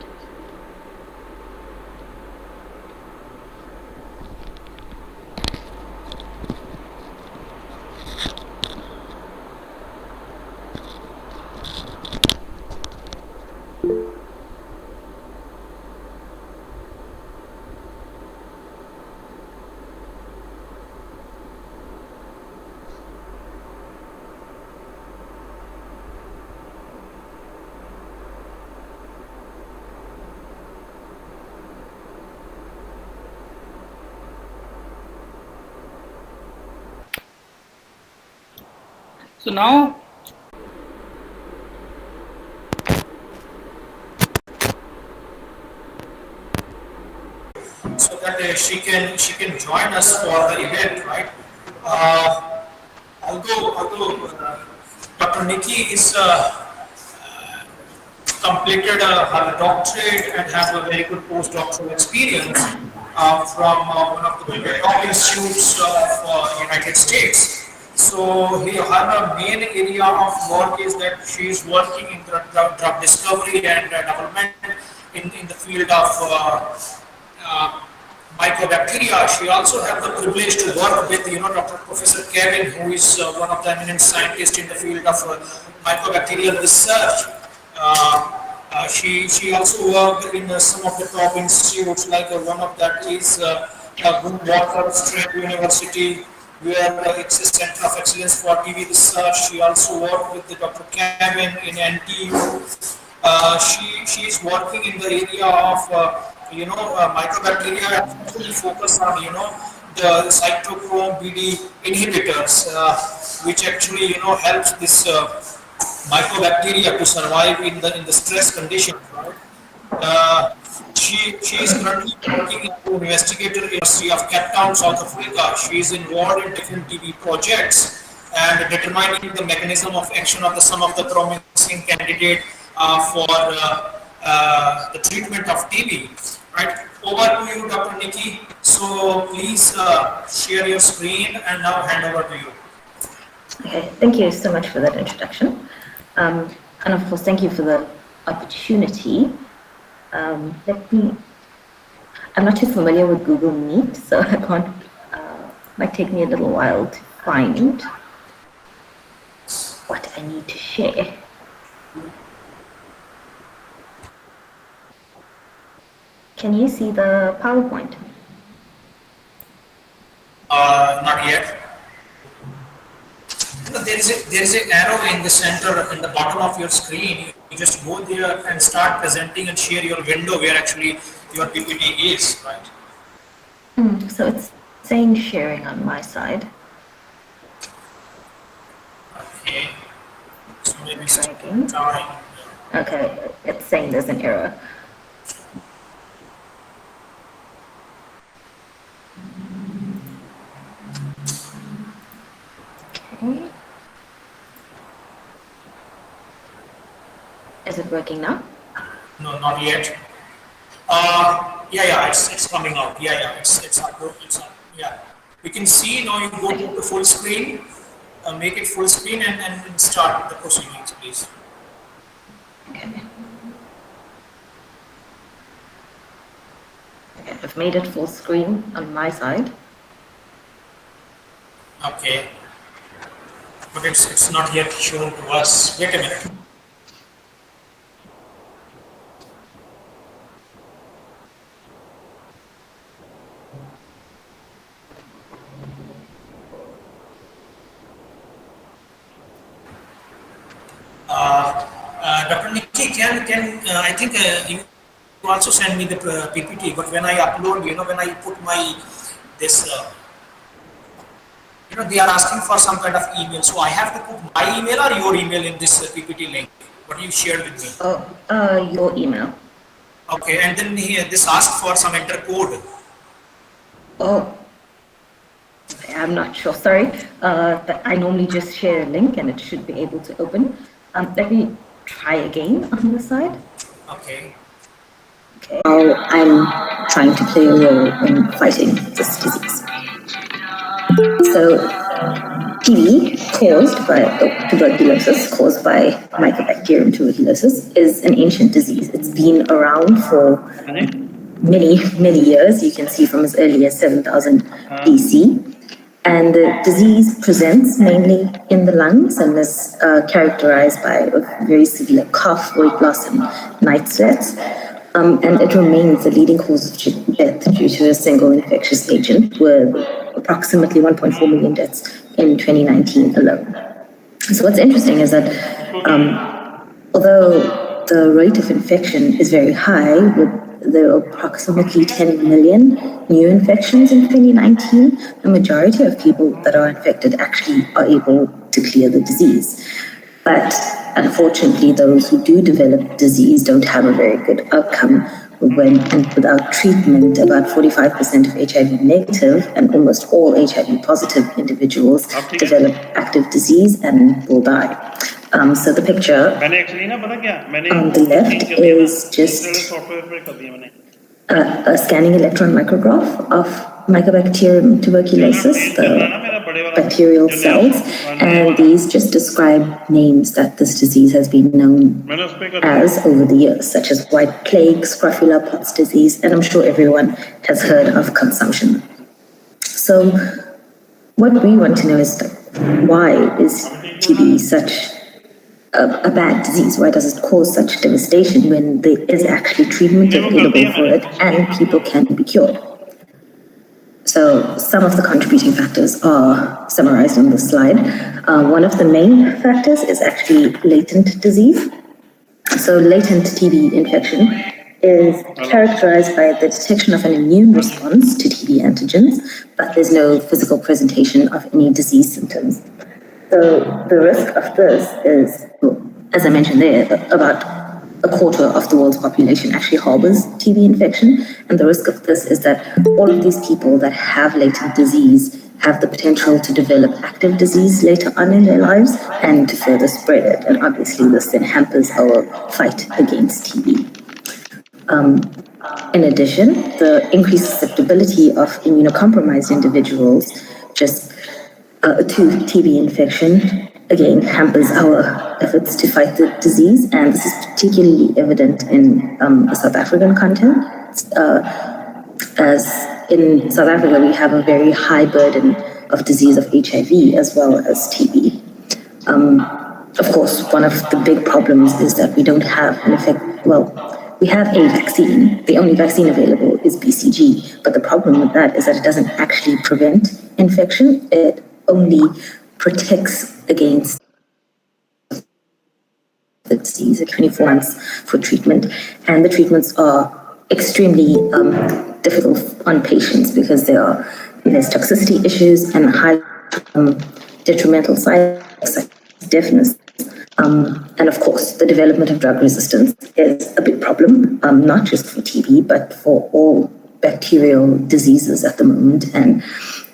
So now, so that she can join us for the event, right? Although Dr. Nikki is completed her doctorate and has a very good postdoctoral experience from one of the top institutes of United States. So her main area of work is that she is working in drug discovery and development in the field of uh, mycobacteria. She also had the privilege to work with, Dr. Professor Kevin, who is one of the eminent scientists in the field of mycobacterial research. She also worked in some of the top institutes, like one of that is Walker State University, where it's a center of excellence for TB research. She also worked with the Dr. Kevin in NTU. She is working in the area of mycobacteria, and especially focus on the cytochrome BD inhibitors, which actually helps this mycobacteria to survive in the stress conditions. Right? Uh, she is currently working as an investigator in the University of Cape Town, South Africa. She is involved in different TB projects and determining the mechanism of action of some of the promising candidate for the treatment of TB. Right. Over to you, Dr. Nikki. So please share your screen and now hand over to you. Okay, thank you so much for that introduction. And of course, thank you for the opportunity. I'm not too familiar with Google Meet, so I can't, might take me a little while to find what I need to share. Can you see the PowerPoint? Not yet. There is an arrow in the center, in the bottom of your screen. You just go there and start presenting and share your window where actually your PPT is, right? So it's saying sharing on my side. Okay. So maybe Dragging. time. Okay, it's saying there's an error. Okay. Is it working now? No, not yet. It's coming out. It's up. Yeah. We can see now. You go to full screen, make it full screen, and start the proceedings, please. Okay. Okay, I've made it full screen on my side. Okay. But it's not yet shown to us. Wait a minute. Dr. Nikki, can I think also send me the PPT, but when I upload, when I put my this, they are asking for some kind of email. So I have to put my email or your email in this PPT link, what you shared with me. Your email. Okay, and then here this asked for some enter code. Oh, I'm not sure, sorry. But I normally just share a link and it should be able to open. Let me try again on the side. Okay. Okay. Now I'm trying to play a role in fighting this disease. So, TB caused by tuberculosis, caused by Mycobacterium tuberculosis, is an ancient disease. It's been around for many, many years. You can see from as early as 7000 BC. And the disease presents mainly in the lungs and is characterized by a very severe cough, weight loss, and night sweats. And it remains the leading cause of death due to a single infectious agent, with approximately 1.4 million deaths in 2019 alone. So what's interesting is that although the rate of infection is very high, there are approximately 10 million new infections in 2019, the majority of people that are infected actually are able to clear the disease. But unfortunately, those who do develop disease don't have a very good outcome. And without treatment, about 45% of HIV negative and almost all HIV positive individuals develop active disease and will die. So the picture on the left is just a scanning electron micrograph of Mycobacterium tuberculosis, the bacterial cells, and these just describe names that this disease has been known as over the years, such as white plague, scrofula, Pott's disease, and I'm sure everyone has heard of consumption. So what we want to know is, why is TB such a bad disease? Why does it cause such devastation when there is actually treatment available for it and people can be cured? So some of the contributing factors are summarized on this slide. One of the main factors is actually latent disease. So latent TB infection is characterized by the detection of an immune response to TB antigens, but there's no physical presentation of any disease symptoms. So the risk of this is, as I mentioned there, about a quarter of the world's population actually harbors TB infection. And the risk of this is that all of these people that have latent disease have the potential to develop active disease later on in their lives and to further spread it. And obviously this then hampers our fight against TB. In addition, the increased susceptibility of immunocompromised individuals to TB infection again hampers our efforts to fight the disease, and this is particularly evident in the South African context. As in South Africa, we have a very high burden of disease of HIV as well as TB. Of course, one of the big problems is that we don't have we have a vaccine. The only vaccine available is BCG, but the problem with that is that it doesn't actually prevent infection. It only protects against the disease at 24 months for treatment, and the treatments are extremely difficult on patients because there's toxicity issues and high detrimental side effects like deafness. And of course, the development of drug resistance is a big problem, not just for TB, but for all bacterial diseases at the moment. And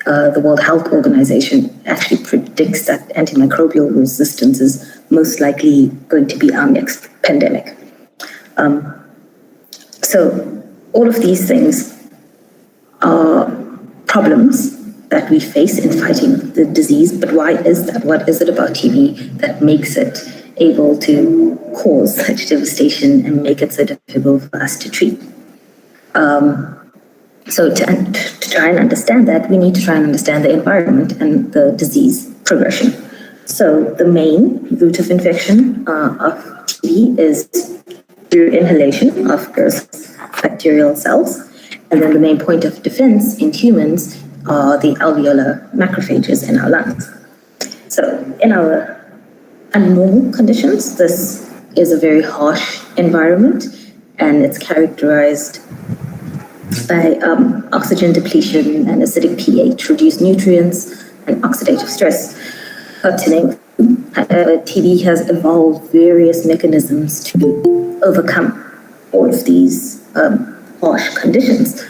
the World Health Organization actually predicts that antimicrobial resistance is most likely going to be our next pandemic. So all of these things are problems that we face in fighting the disease, but why is that? What is it about TB that makes it able to cause such devastation and make it so difficult for us to treat? So to try and understand that, we need to try and understand the environment and the disease progression. So the main route of infection of TB is through inhalation of bacterial cells. And then the main point of defense in humans are the alveolar macrophages in our lungs. So in our abnormal conditions, this is a very harsh environment, and it's characterized by oxygen depletion and acidic pH, reduced nutrients, and oxidative stress. To name, TB has evolved various mechanisms to overcome all of these harsh conditions.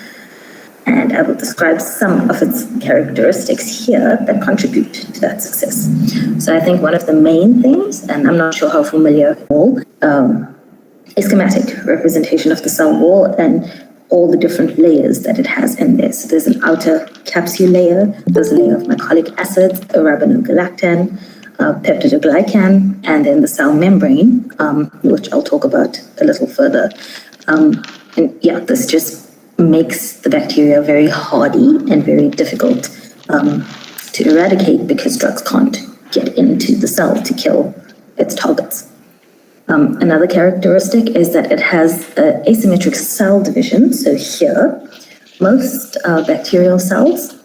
And I will describe some of its characteristics here that contribute to that success. So I think one of the main things, and I'm not sure how familiar all, is schematic representation of the cell wall and all the different layers that it has in there. So there's an outer capsule layer, there's a layer of glycolic acids, arabinogalactan, peptidoglycan, and then the cell membrane, which I'll talk about a little further. And yeah, this just makes the bacteria very hardy and very difficult to eradicate because drugs can't get into the cell to kill its targets. Another characteristic is that it has asymmetric cell division. So here, most bacterial cells,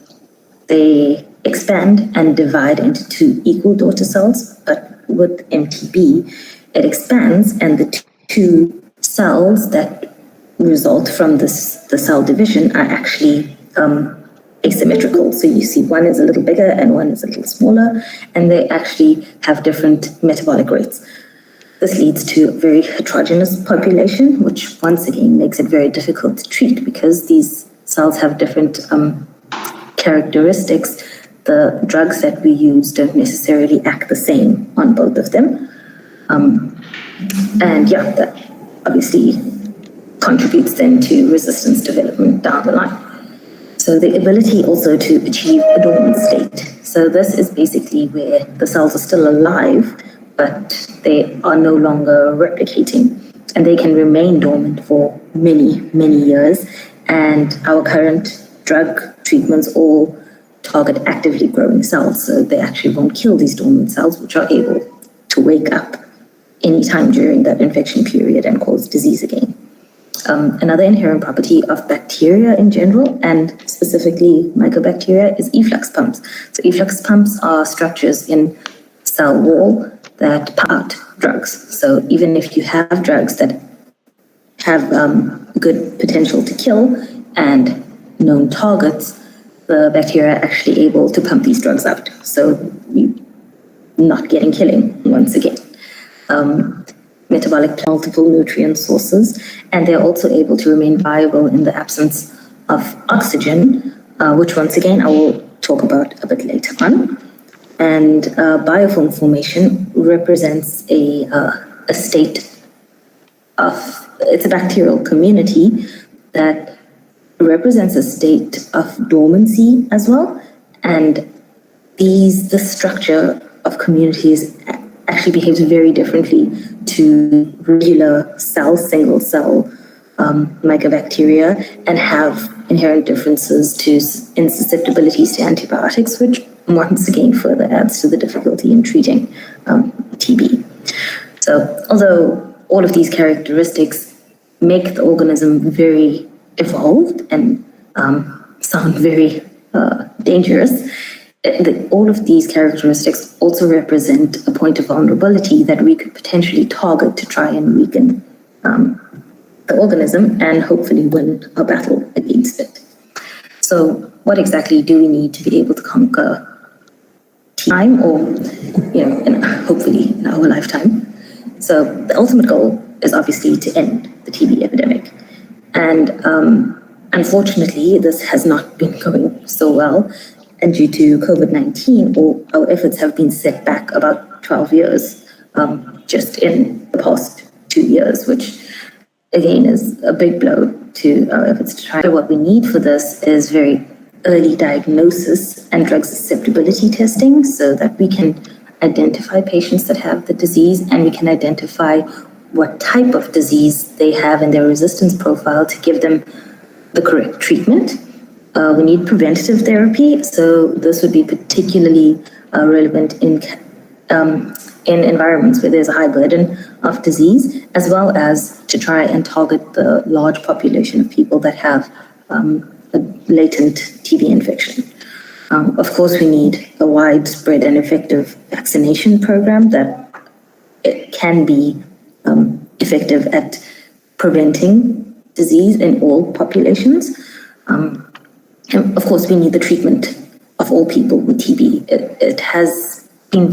they expand and divide into two equal daughter cells, but with MTB, it expands and the two cells that result from the cell division are actually asymmetrical. So you see one is a little bigger and one is a little smaller, and they actually have different metabolic rates. This leads to a very heterogeneous population, which once again makes it very difficult to treat because these cells have different characteristics. The drugs that we use don't necessarily act the same on both of them. And yeah, that obviously contributes then to resistance development down the line. So the ability also to achieve a dormant state. So this is basically where the cells are still alive, but they are no longer replicating, and they can remain dormant for many, many years. And our current drug treatments all target actively growing cells, so they actually won't kill these dormant cells, which are able to wake up anytime during that infection period and cause disease again. Another inherent property of bacteria in general, and specifically mycobacteria, is efflux pumps. So efflux pumps are structures in cell wall that pump out drugs. So even if you have drugs that have good potential to kill and known targets, the bacteria are actually able to pump these drugs out. So you're not getting killing once again. Metabolic multiple nutrient sources, and they're also able to remain viable in the absence of oxygen, which once again I will talk about a bit later on. And biofilm formation represents a state of, it's a bacterial community that represents a state of dormancy as well. And the structure of communities actually behaves very differently to regular single cell mycobacteria, and have inherent differences in susceptibilities to antibiotics, which once again further adds to the difficulty in treating TB. So although all of these characteristics make the organism very evolved and sound very dangerous, all of these characteristics also represent a point of vulnerability that we could potentially target to try and weaken the organism and hopefully win a battle against it. So what exactly do we need to be able to conquer time, or hopefully in our lifetime? So the ultimate goal is obviously to end the TB epidemic. And unfortunately, this has not been going so well. And due to COVID-19, our efforts have been set back about 12 years, just in the past 2 years, which again is a big blow to our efforts to try. So what we need for this is very early diagnosis and drug susceptibility testing, so that we can identify patients that have the disease, and we can identify what type of disease they have in their resistance profile to give them the correct treatment. We need preventative therapy, so this would be particularly relevant in environments where there's a high burden of disease, as well as to try and target the large population of people that have a latent TB infection. Of course, we need a widespread and effective vaccination program that it can be effective at preventing disease in all populations. And of course, we need the treatment of all people with TB. It has been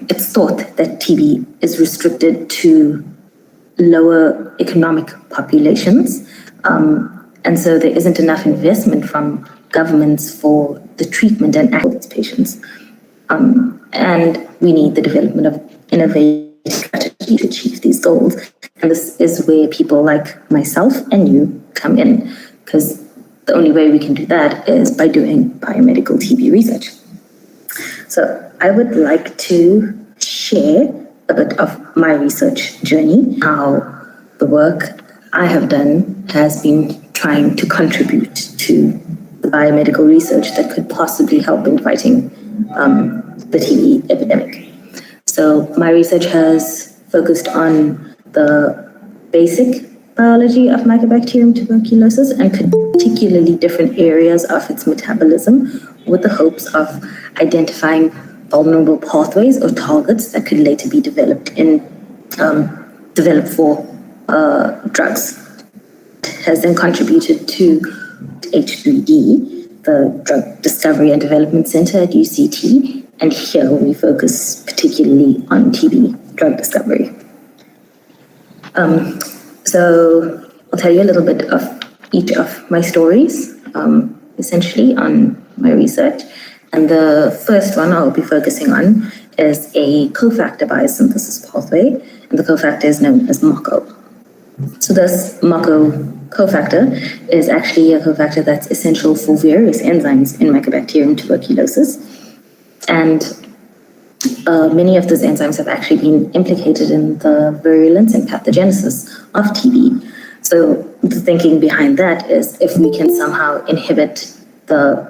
it's thought that TB is restricted to lower economic populations. And so there isn't enough investment from governments for the treatment and access to its patients. And we need the development of innovative strategy to achieve these goals. And this is where people like myself and you come in, because the only way we can do that is by doing biomedical TB research. So I would like to share a bit of my research journey, how the work I have done has been trying to contribute to the biomedical research that could possibly help in fighting the TB epidemic. So my research has focused on the basic biology of Mycobacterium tuberculosis and particularly different areas of its metabolism, with the hopes of identifying vulnerable pathways or targets that could later be developed for drugs. It has then contributed to H3D, the Drug Discovery and Development Center at UCT, and here we focus particularly on TB drug discovery. So I'll tell you a little bit of each of my stories, essentially on my research. And the first one I'll be focusing on is a cofactor biosynthesis pathway, and the cofactor is known as MOCO. So this MOCO cofactor is actually a cofactor that's essential for various enzymes in Mycobacterium tuberculosis. And many of those enzymes have actually been implicated in the virulence and pathogenesis of TB. So the thinking behind that is if we can somehow inhibit the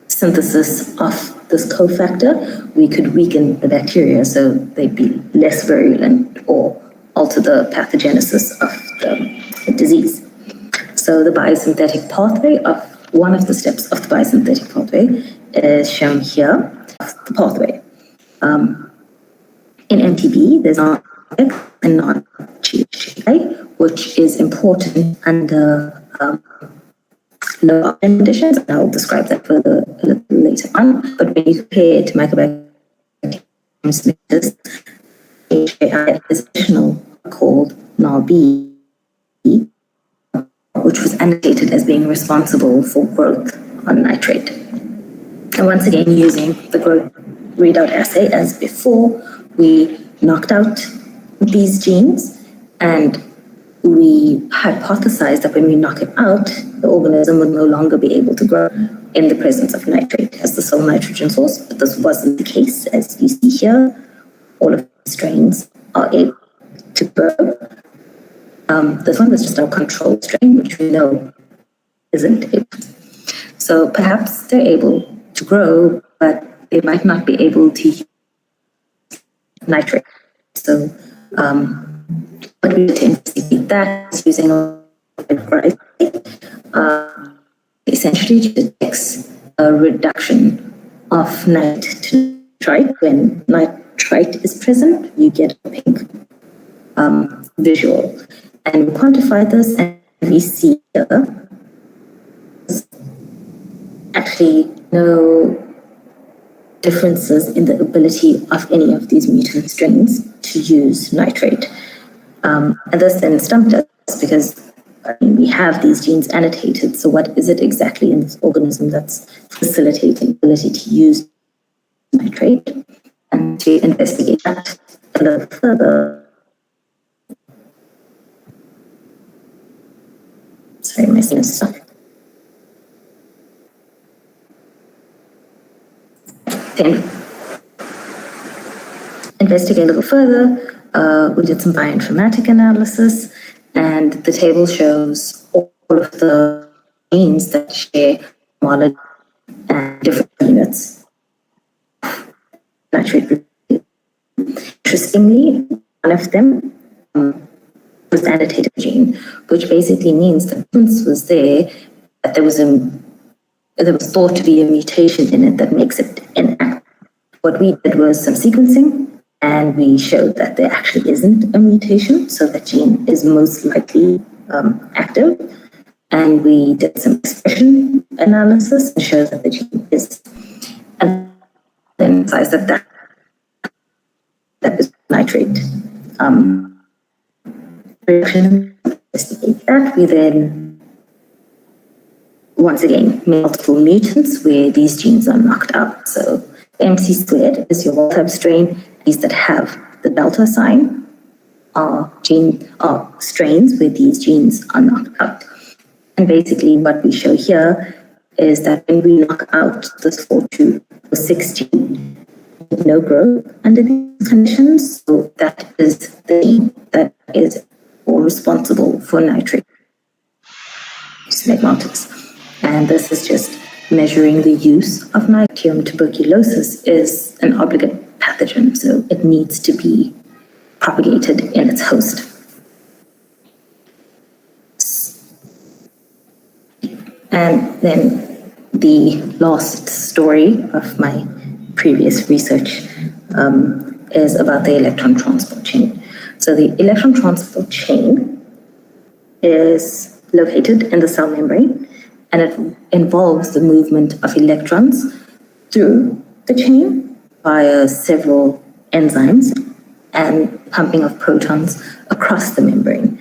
synthesis of this cofactor, we could weaken the bacteria so they'd be less virulent or alter the pathogenesis of the disease. So the biosynthetic pathway one of the steps of the biosynthetic pathway is shown here, the pathway. In MTB, there's non-GHI and non-GHI, which is important under low oxygen conditions. I'll describe that further a little later on. But when you compare it to Mycobacterium GHI is additional called NAR-B, which was annotated as being responsible for growth on nitrate. And once again, using the growth readout assay as before, we knocked out these genes, and we hypothesized that when we knock it out, the organism would no longer be able to grow in the presence of nitrate as the sole nitrogen source. But this wasn't the case, as you see here. All of the strains are able to grow. This one was just our control strain, which we know isn't able. So perhaps they're able to grow, but they might not be able to use nitrate. So what we did to investigate that is using a essentially detects a reduction of nitrate to nitrite. When nitrite is present, you get a pink visual. And we quantify this, and we see here actually no differences in the ability of any of these mutant strains to use nitrate. And this then stumped us because we have these genes annotated. So what is it exactly in this organism that's facilitating the ability to use nitrate? And to investigate that a little further. Sorry, my screen is stuck. Then investigate a little further. We did some bioinformatic analysis, and the table shows all of the genes that share homology and different units. Nitrate. Interestingly, one of them was the annotated gene, which basically means that once was there, that there was thought to be a mutation in it that makes it inactive. What we did was some sequencing And we showed that there actually isn't a mutation, so the gene is most likely active. And we did some expression analysis and showed that the gene is, and then emphasized that is nitrate reduction. Investigate that. We then, once again, made multiple mutants where these genes are knocked out. So MC squared is your wild type strain. These that have the delta sign are strains where these genes are knocked out. And basically what we show here is that when we knock out this 4-2 or 6 gene, no growth under these conditions. So that is the gene that is responsible for nitrate stigmatics. And this is just measuring the use of Bacterium tuberculosis is an obligate pathogen, so it needs to be propagated in its host. And then the last story of my previous research is about the electron transport chain. So the electron transport chain is located in the cell membrane, and it involves the movement of electrons through the chain via several enzymes and pumping of protons across the membrane.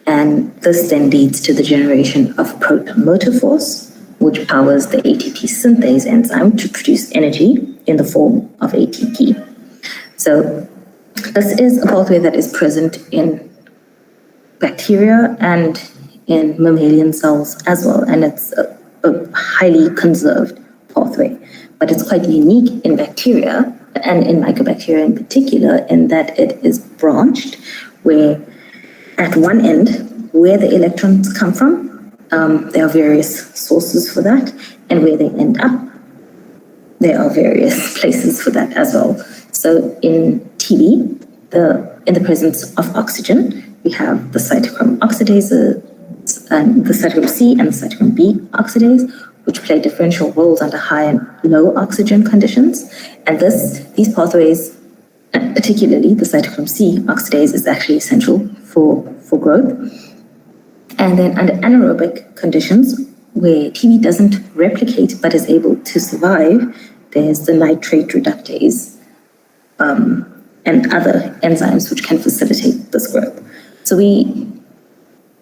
And this then leads to the generation of proton motor force, which powers the ATP synthase enzyme to produce energy in the form of ATP. So this is a pathway that is present in bacteria and in mammalian cells as well, and it's a highly conserved pathway. But it's quite unique in bacteria and in mycobacteria in particular, in that it is branched, where at one end, where the electrons come from, there are various sources for that, and where they end up, there are various places for that as well. So in TB, in the presence of oxygen, we have the cytochrome oxidase, and the cytochrome C and the cytochrome B oxidase, which play differential roles under high and low oxygen conditions. And these pathways, particularly the cytochrome C oxidase, is actually essential for growth. And then under anaerobic conditions, where TB doesn't replicate but is able to survive, there's the nitrate reductase and other enzymes which can facilitate this growth. So we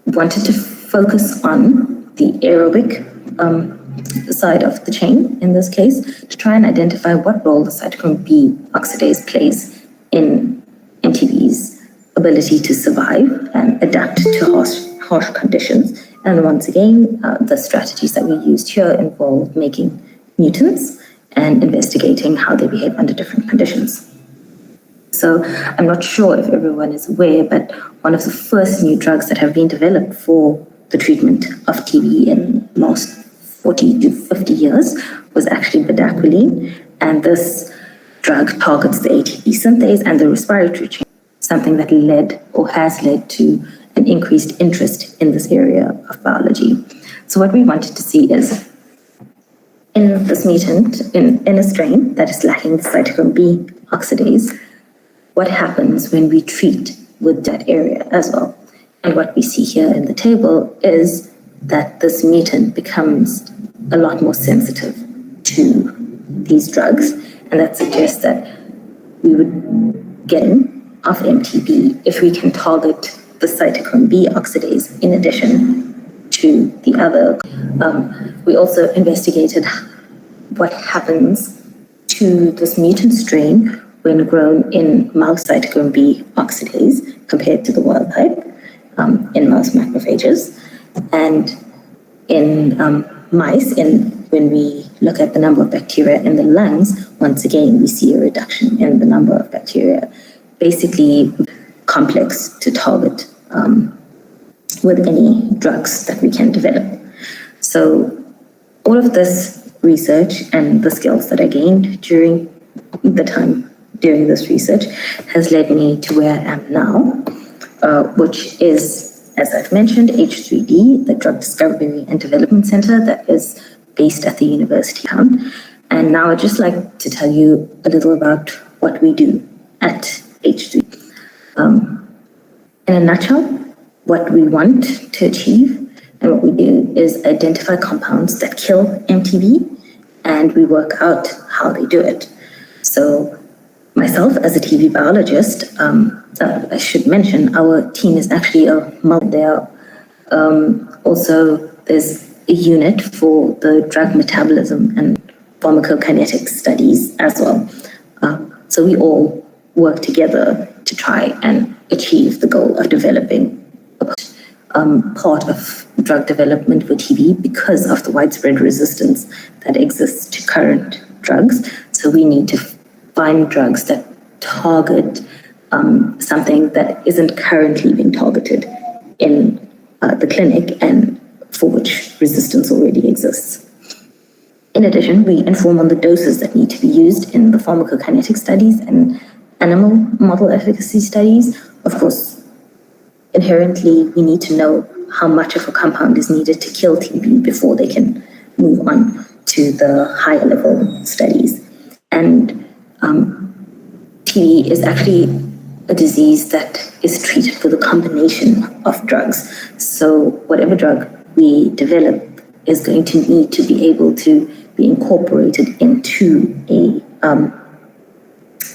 wanted to focus on the aerobic side of the chain in this case, to try and identify what role the cytochrome B oxidase plays in TB's ability to survive and adapt to harsh conditions. And once again, the strategies that we used here involve making mutants and investigating how they behave under different conditions. So I'm not sure if everyone is aware, but one of the first new drugs that have been developed for the treatment of TB in the last 40 to 50 years was actually bedaquiline. And this drug targets the ATP synthase and the respiratory chain, something that led or has led to an increased interest in this area of biology. So what we wanted to see is, in this mutant, in a strain that is lacking the cytochrome B oxidase, what happens when we treat with that area as well. And what we see here in the table is that this mutant becomes a lot more sensitive to these drugs, and that suggests that we would gain of MTB if we can target the cytochrome B oxidase in addition to the other. We also investigated what happens to this mutant strain when grown in mouse cytochrome B oxidase compared to the wild type in mouse macrophages. And in mice, when we look at the number of bacteria in the lungs, once again, we see a reduction in the number of bacteria, basically complex to target with any drugs that we can develop. So all of this research and the skills that I gained during the time doing this research has led me to where I am now, which is, as I've mentioned, H3D, the Drug Discovery and Development Center that is based at the University of Town. And now I'd just like to tell you a little about what we do at H3. In a nutshell, what we want to achieve and what we do is identify compounds that kill MTB, and we work out how they do it. So myself as a TB biologist, I should mention our team is actually also there's a unit for the drug metabolism and pharmacokinetic studies as well. So we all work together to try and achieve the goal of developing part of drug development for TB because of the widespread resistance that exists to current drugs. So we need to find drugs that target something that isn't currently being targeted in the clinic and for which resistance already exists. In addition, we inform on the doses that need to be used in the pharmacokinetic studies and animal model efficacy studies. Of course, inherently, we need to know how much of a compound is needed to kill TB before they can move on to the higher level studies. And TB is actually a disease that is treated with a combination of drugs. So whatever drug we develop is going to need to be able to be incorporated into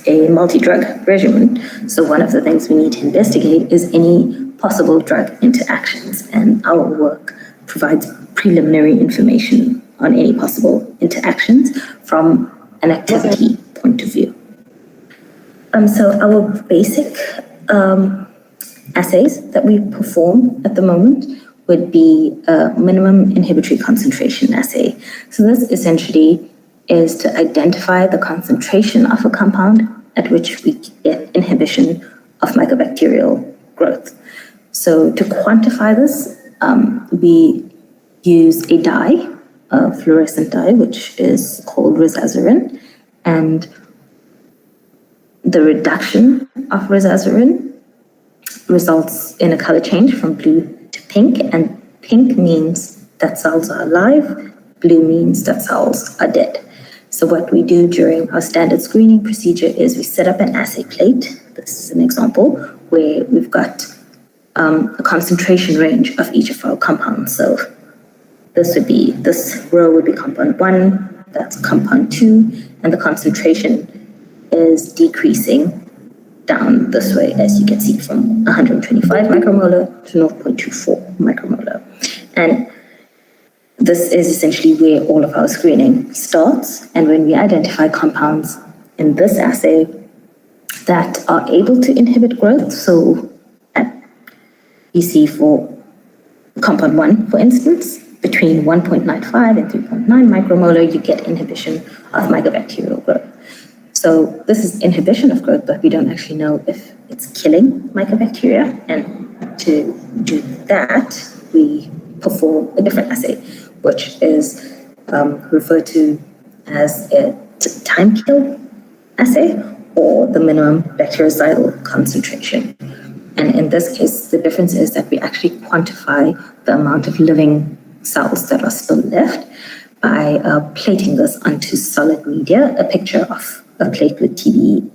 a multi-drug regimen. So one of the things we need to investigate is any possible drug interactions, and our work provides preliminary information on any possible interactions from an activity point of view. So our basic assays that we perform at the moment would be a minimum inhibitory concentration assay. So this essentially is to identify the concentration of a compound at which we get inhibition of mycobacterial growth. So to quantify this, we use a dye, a fluorescent dye, which is called rosazurin, and the reduction of rosazurin results in a color change from blue to pink, and pink means that cells are alive, blue means that cells are dead. So what we do during our standard screening procedure is we set up an assay plate. This is an example where we've got a concentration range of each of our compounds. So this row would be compound 1, that's compound 2, and the concentration is decreasing down this way, as you can see, from 125 micromolar to 0.24 micromolar. And this is essentially where all of our screening starts. And when we identify compounds in this assay that are able to inhibit growth, so you see for compound 1, for instance, between 1.95 and 3.9 micromolar, you get inhibition of mycobacterial growth. So this is inhibition of growth, but we don't actually know if it's killing mycobacteria. And to do that, we perform a different assay, which is referred to as a time kill assay or the minimum bactericidal concentration. And in this case, the difference is that we actually quantify the amount of living cells that are still left by plating this onto solid media. A picture of a plate with TB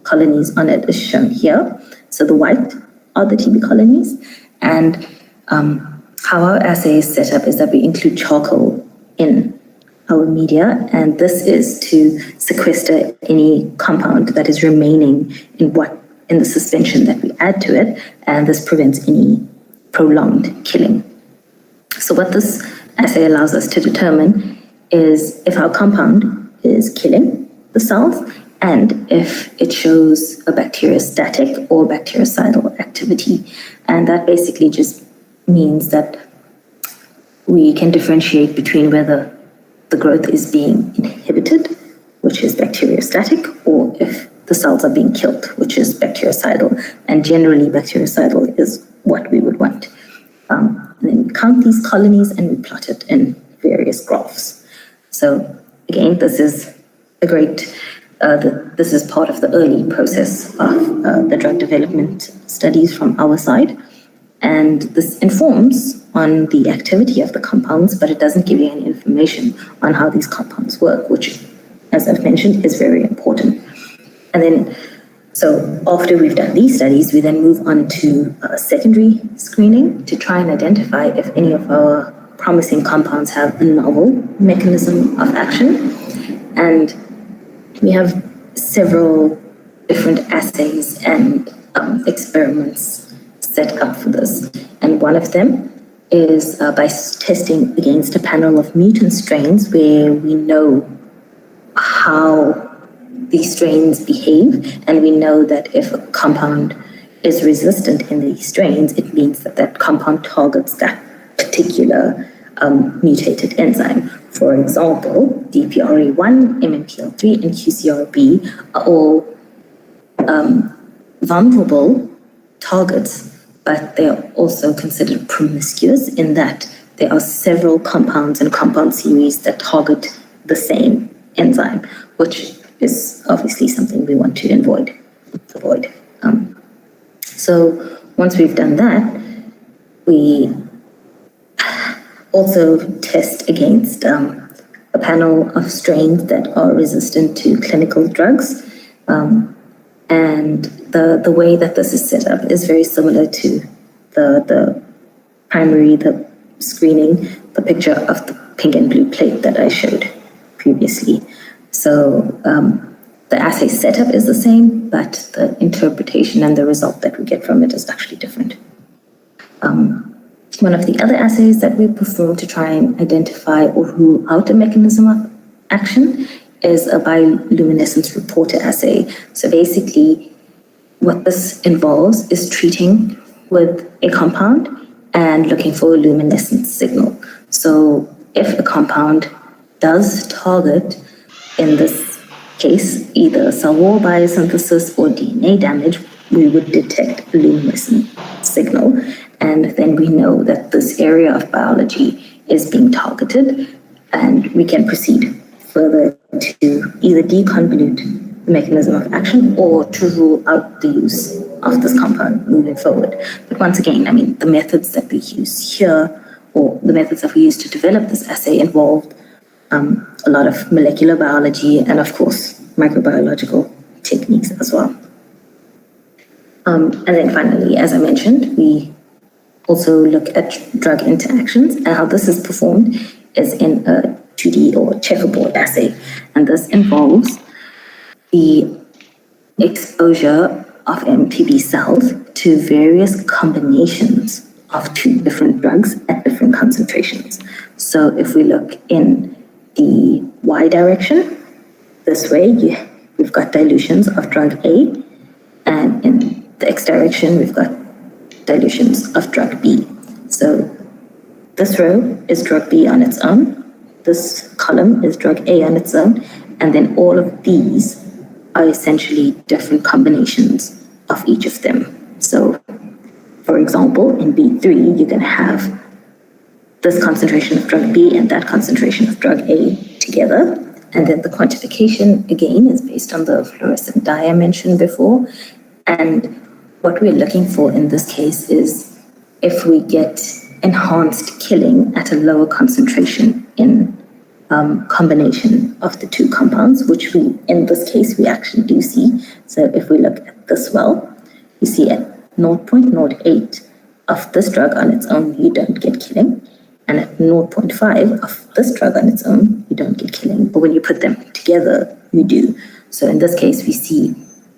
colonies on it is shown here. So the white are the TB colonies. And how our assay is set up is that we include charcoal in our media, and this is to sequester any compound that is remaining in the suspension that we add to it, and this prevents any prolonged killing. So what this assay allows us to determine is if our compound is killing the cells and if it shows a bacteriostatic or bactericidal activity. And that basically just means that we can differentiate between whether the growth is being inhibited, which is bacteriostatic, or if the cells are being killed, which is bactericidal. And generally, bactericidal is what we would want. And then we count these colonies and we plot it in various graphs. So again, this is a great, this is part of the early process of the drug development studies from our side. And this informs on the activity of the compounds, but it doesn't give you any information on how these compounds work, which, as I've mentioned, is very important. And then So after we've done these studies, we then move on to secondary screening to try and identify if any of our promising compounds have a novel mechanism of action. And we have several different assays and experiments set up for this. And one of them is by testing against a panel of mutant strains where we know how these strains behave, and we know that if a compound is resistant in these strains, it means that that compound targets that particular mutated enzyme. For example, DPRA1, MMPL3, and QCRB are all vulnerable targets, but they are also considered promiscuous in that there are several compounds and compound series that target the same enzyme, which is obviously something we want to avoid. So once we've done that, we also test against a panel of strains that are resistant to clinical drugs. And the way that this is set up is very similar to the primary, the screening, the picture of the pink and blue plate that I showed previously. So the assay setup is the same, but the interpretation and the result that we get from it is actually different. One of the other assays that we perform to try and identify or rule out a mechanism of action is a bioluminescence reporter assay. So basically, what this involves is treating with a compound and looking for a luminescence signal. So if a compound does target, in this case, either cell wall biosynthesis or DNA damage, we would detect a luminescent signal. And then we know that this area of biology is being targeted, and we can proceed further to either deconvolute the mechanism of action or to rule out the use of this compound moving forward. But once again, I mean, the methods that we use here, or the methods that we use to develop this assay, involved a lot of molecular biology and, of course, microbiological techniques as well. And then finally, as I mentioned, we also look at drug interactions, and how this is performed is in a 2D or checkerboard assay. And this involves the exposure of MTB cells to various combinations of two different drugs at different concentrations. So if we look in the Y direction, this way we've got dilutions of drug A, and in the X direction we've got dilutions of drug B. So this row is drug B on its own, this column is drug A on its own, and then all of these are essentially different combinations of each of them. So, for example, in B3, you can have this concentration of drug B and that concentration of drug A together, and then the quantification, again, is based on the fluorescent dye I mentioned before. And what we're looking for in this case is if we get enhanced killing at a lower concentration in combination of the two compounds, which we, in this case, we actually do see. So if we look at this well, you see at 0.08 of this drug on its own, you don't get killing. And at 0.5 of this drug on its own, you don't get killing. But when you put them together, you do. So in this case, we see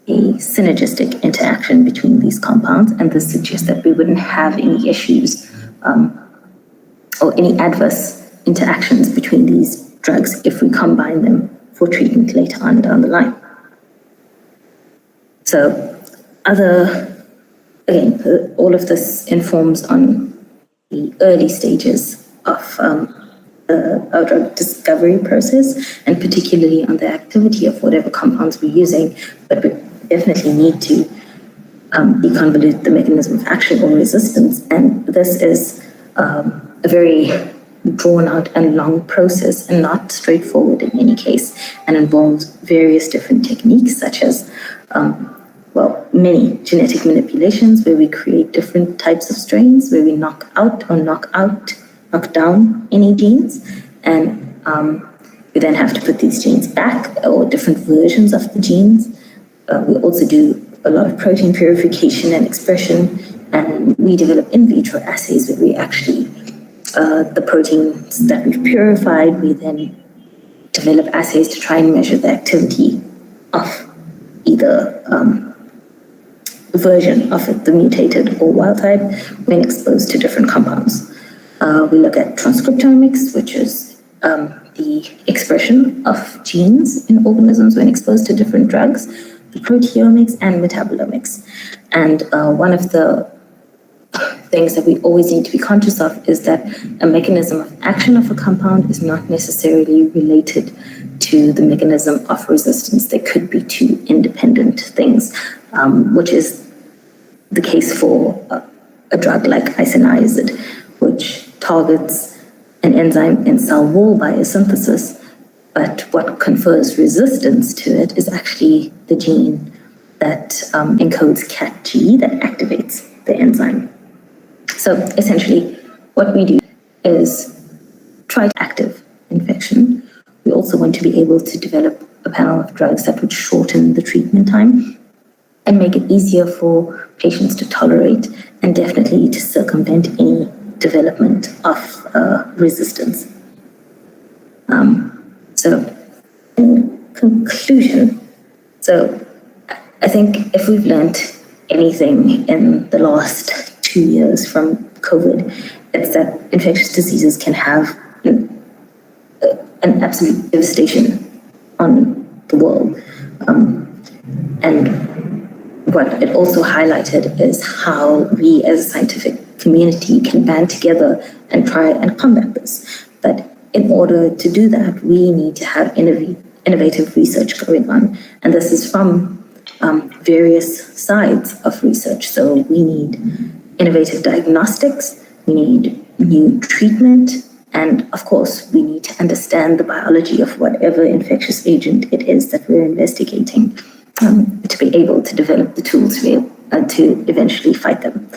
a synergistic interaction between these compounds, and this suggests that we wouldn't have any issues or any adverse interactions between these drugs if we combine them for treatment later on down the line. So all of this informs on the early stages of our drug discovery process, and particularly on the activity of whatever compounds we're using, but we definitely need to deconvolute the mechanism of action or resistance. And this is a very drawn out and long process and not straightforward in any case, and involves various different techniques such as many genetic manipulations where we create different types of strains, where we knock down any genes, and we then have to put these genes back, or different versions of the genes. We also do a lot of protein purification and expression, and we develop in vitro assays where we actually, the proteins that we've purified, we then develop assays to try and measure the activity of either version of it, the mutated or wild type, when exposed to different compounds. We look at transcriptomics, which is the expression of genes in organisms when exposed to different drugs, the proteomics and metabolomics. And one of the things that we always need to be conscious of is that a mechanism of action of a compound is not necessarily related to the mechanism of resistance. They could be two independent things, which is the case for a drug like isoniazid, which targets an enzyme in cell wall biosynthesis, but what confers resistance to it is actually the gene that encodes CAT-G that activates the enzyme. So essentially, what we do is try to active infection. We also want to be able to develop a panel of drugs that would shorten the treatment time and make it easier for patients to tolerate and definitely to circumvent any development of resistance. So in conclusion, I think if we've learned anything in the last 2 years from COVID, it's that infectious diseases can have an absolute devastation on the world. And what it also highlighted is how we as a scientific community can band together and try and combat this. But in order to do that, we need to have innovative research going on. And this is from various sides of research. So we need innovative diagnostics, we need new treatment, and of course, we need to understand the biology of whatever infectious agent it is that we're investigating to be able to develop the tools to eventually fight them.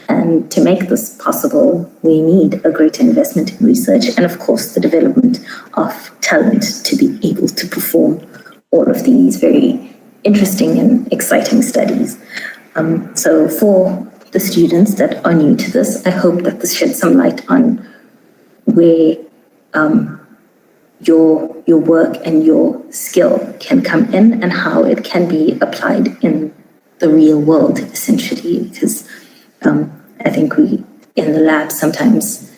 And to make this possible, we need a greater investment in research and, of course, the development of talent to be able to perform all of these very interesting and exciting studies. So for the students that are new to this, I hope that this sheds some light on where your work and your skill can come in and how it can be applied in the real world, essentially, because I think we in the lab sometimes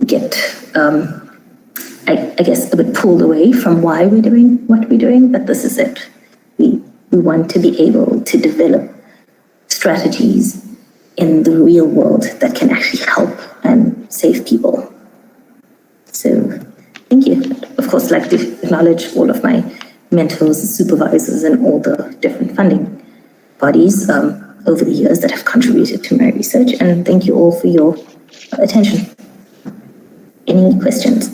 get, I guess, a bit pulled away from why we're doing what we're doing, but this is it. We want to be able to develop strategies in the real world that can actually help and save people. So thank you. Of course, I'd like to acknowledge all of my mentors, supervisors, and all the different funding bodies over the years that have contributed to my research. And thank you all for your attention. Any questions?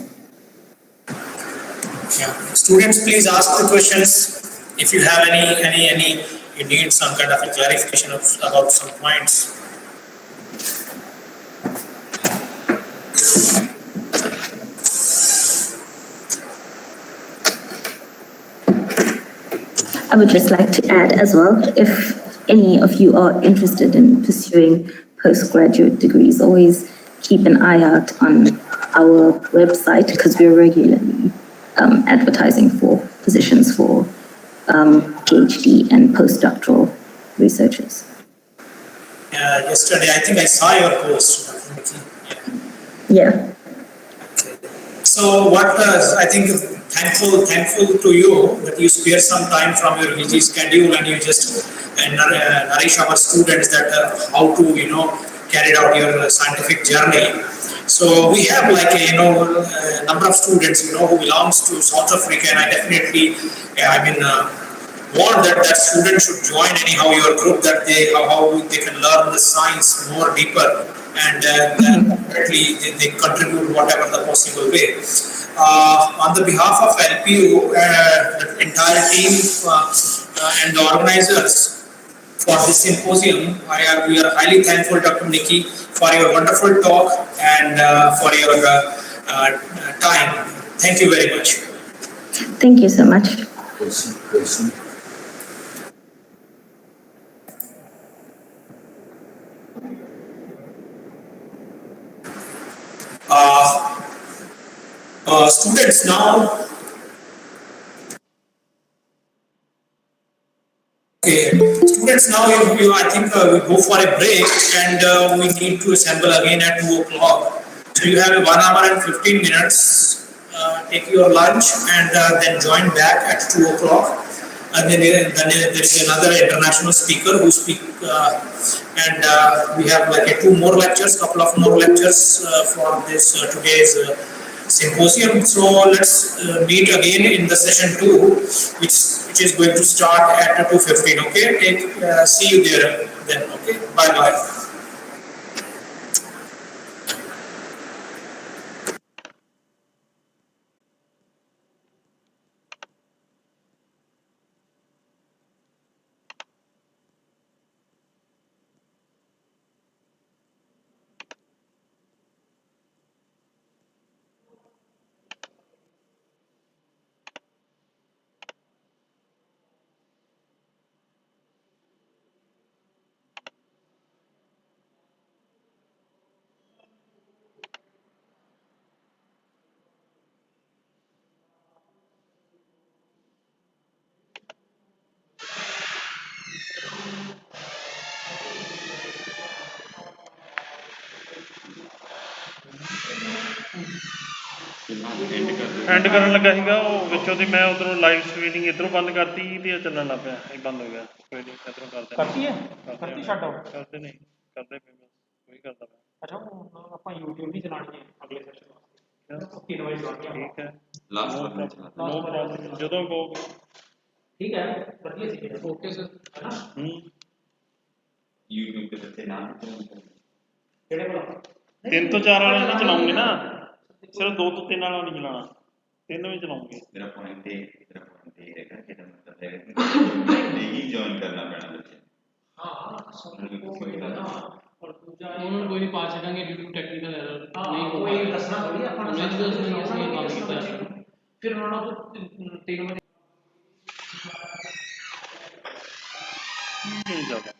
Yeah. Students, please ask the questions. If you have any, you need some kind of a clarification about some points. I would just like to add as well, if any of you are interested in pursuing postgraduate degrees, always keep an eye out on our website because we're regularly advertising for positions for PhD and postdoctoral researchers. Yesterday, I think I saw your post. Yeah. So I think thankful to you that you spare some time from your busy schedule and you just nourish our students that how to carry out your scientific journey. So we have like a number of students who belongs to South Africa, and I definitely want that student should join anyhow your group, that how they can learn the science more deeper, and definitely they contribute whatever the possible way. On the behalf of LPU, the entire team and the organizers for this symposium, we are highly thankful, Dr. Nikki, for your wonderful talk and for your time. Thank you very much. Thank you so much. Students now. Okay, students now I think we go for a break and we need to assemble again at 2 o'clock. So you have 1 hour and 15 minutes. Take your lunch and then join back at 2 o'clock. And then there is another international speaker who speak and we have like two more lectures, couple of more lectures for this today's symposium. So let's meet again in the session 2, which is going to start at 2:15. Okay, see you there then. Okay, bye bye. And ਕਰਨ ਲੱਗਾ ਸੀਗਾ ਉਹ ਵਿੱਚੋਂ ਦੀ ਮੈਂ ਉਧਰੋਂ live streaming ਇਧਰੋਂ ਬੰਦ ਕਰਤੀ ਤੇ ਉਹ ਚੱਲਣ ਲੱਗ ਪਿਆ ਇਹ ਬੰਦ ਹੋ ਗਿਆ ਕੋਈ ਨਹੀਂ ਇਧਰੋਂ ਕਰਦੇ ਕਰਤੀ ਹੈ ਕਰਤੀ ਛੱਡ ਆਓ ਕਰਦੇ ਨਹੀਂ ਕਰਦੇ ਪਏ ਕੋਈ ਕਰਦਾ ਪਿਆ ਅੱਛਾ ਆਪਾਂ YouTube ਵੀ ਚਲਾਣੀ ਹੈ ਅਗਲੇ ਸੈਸ਼ਨ ਠੀਕ ਹੈ ਲਾਸਟ ਜਦੋਂ ਕੋ ਠੀਕ ਹੈ ਵਧੀਆ ਸੀ ਓਕੇ ਸਰ ਹੈ ਨਾ YouTube ਤੇ ਬੱਚੇ ਨਾਮ ਕਿਹੜੇ ਕੋਲ 3 ਤੋਂ 4 ਵਾਲਾ ਨਹੀਂ ਚਲਾਉਂਗੇ ਨਾ ਸਿਰਫ 2 ਤੋਂ 3 ਵਾਲਾ ਨਹੀਂ ਚਲਾਉਣਾ 3 ਵੀ ਚਲਾਉਂਗੇ ਮੇਰਾ ਪੁਆਇੰਟ ਇਹ ਹੈਗਾ ਕਿ ਮਤਲਬ ਹੈ ਨਹੀਂ ਜੁਆਇਨ ਕਰਨਾ ਪੈਣਾ ਬੱਚੇ ਹਾਂ ਕੋਈ ਨਾ ਔਰ ਦੂਜਾ ਉਹਨੂੰ ਕੋਈ ਨਹੀਂ ਪਾ ਛੱਡਾਂਗੇ ਡਿਊ ਟੂ ਟੈਕਨੀਕਲ ਐਰਰ ਨਹੀਂ ਕੋਈ ਦੱਸਣਾ ਥੋੜੀ ਆਪਾਂ ਨੂੰ ਅਸੀਂ ਕੰਮ ਕੀਤਾ ਫਿਰ ਉਹਨਾਂ ਨੂੰ 3 ਵਜੇ ਨਹੀਂ ਚੱਲਦਾ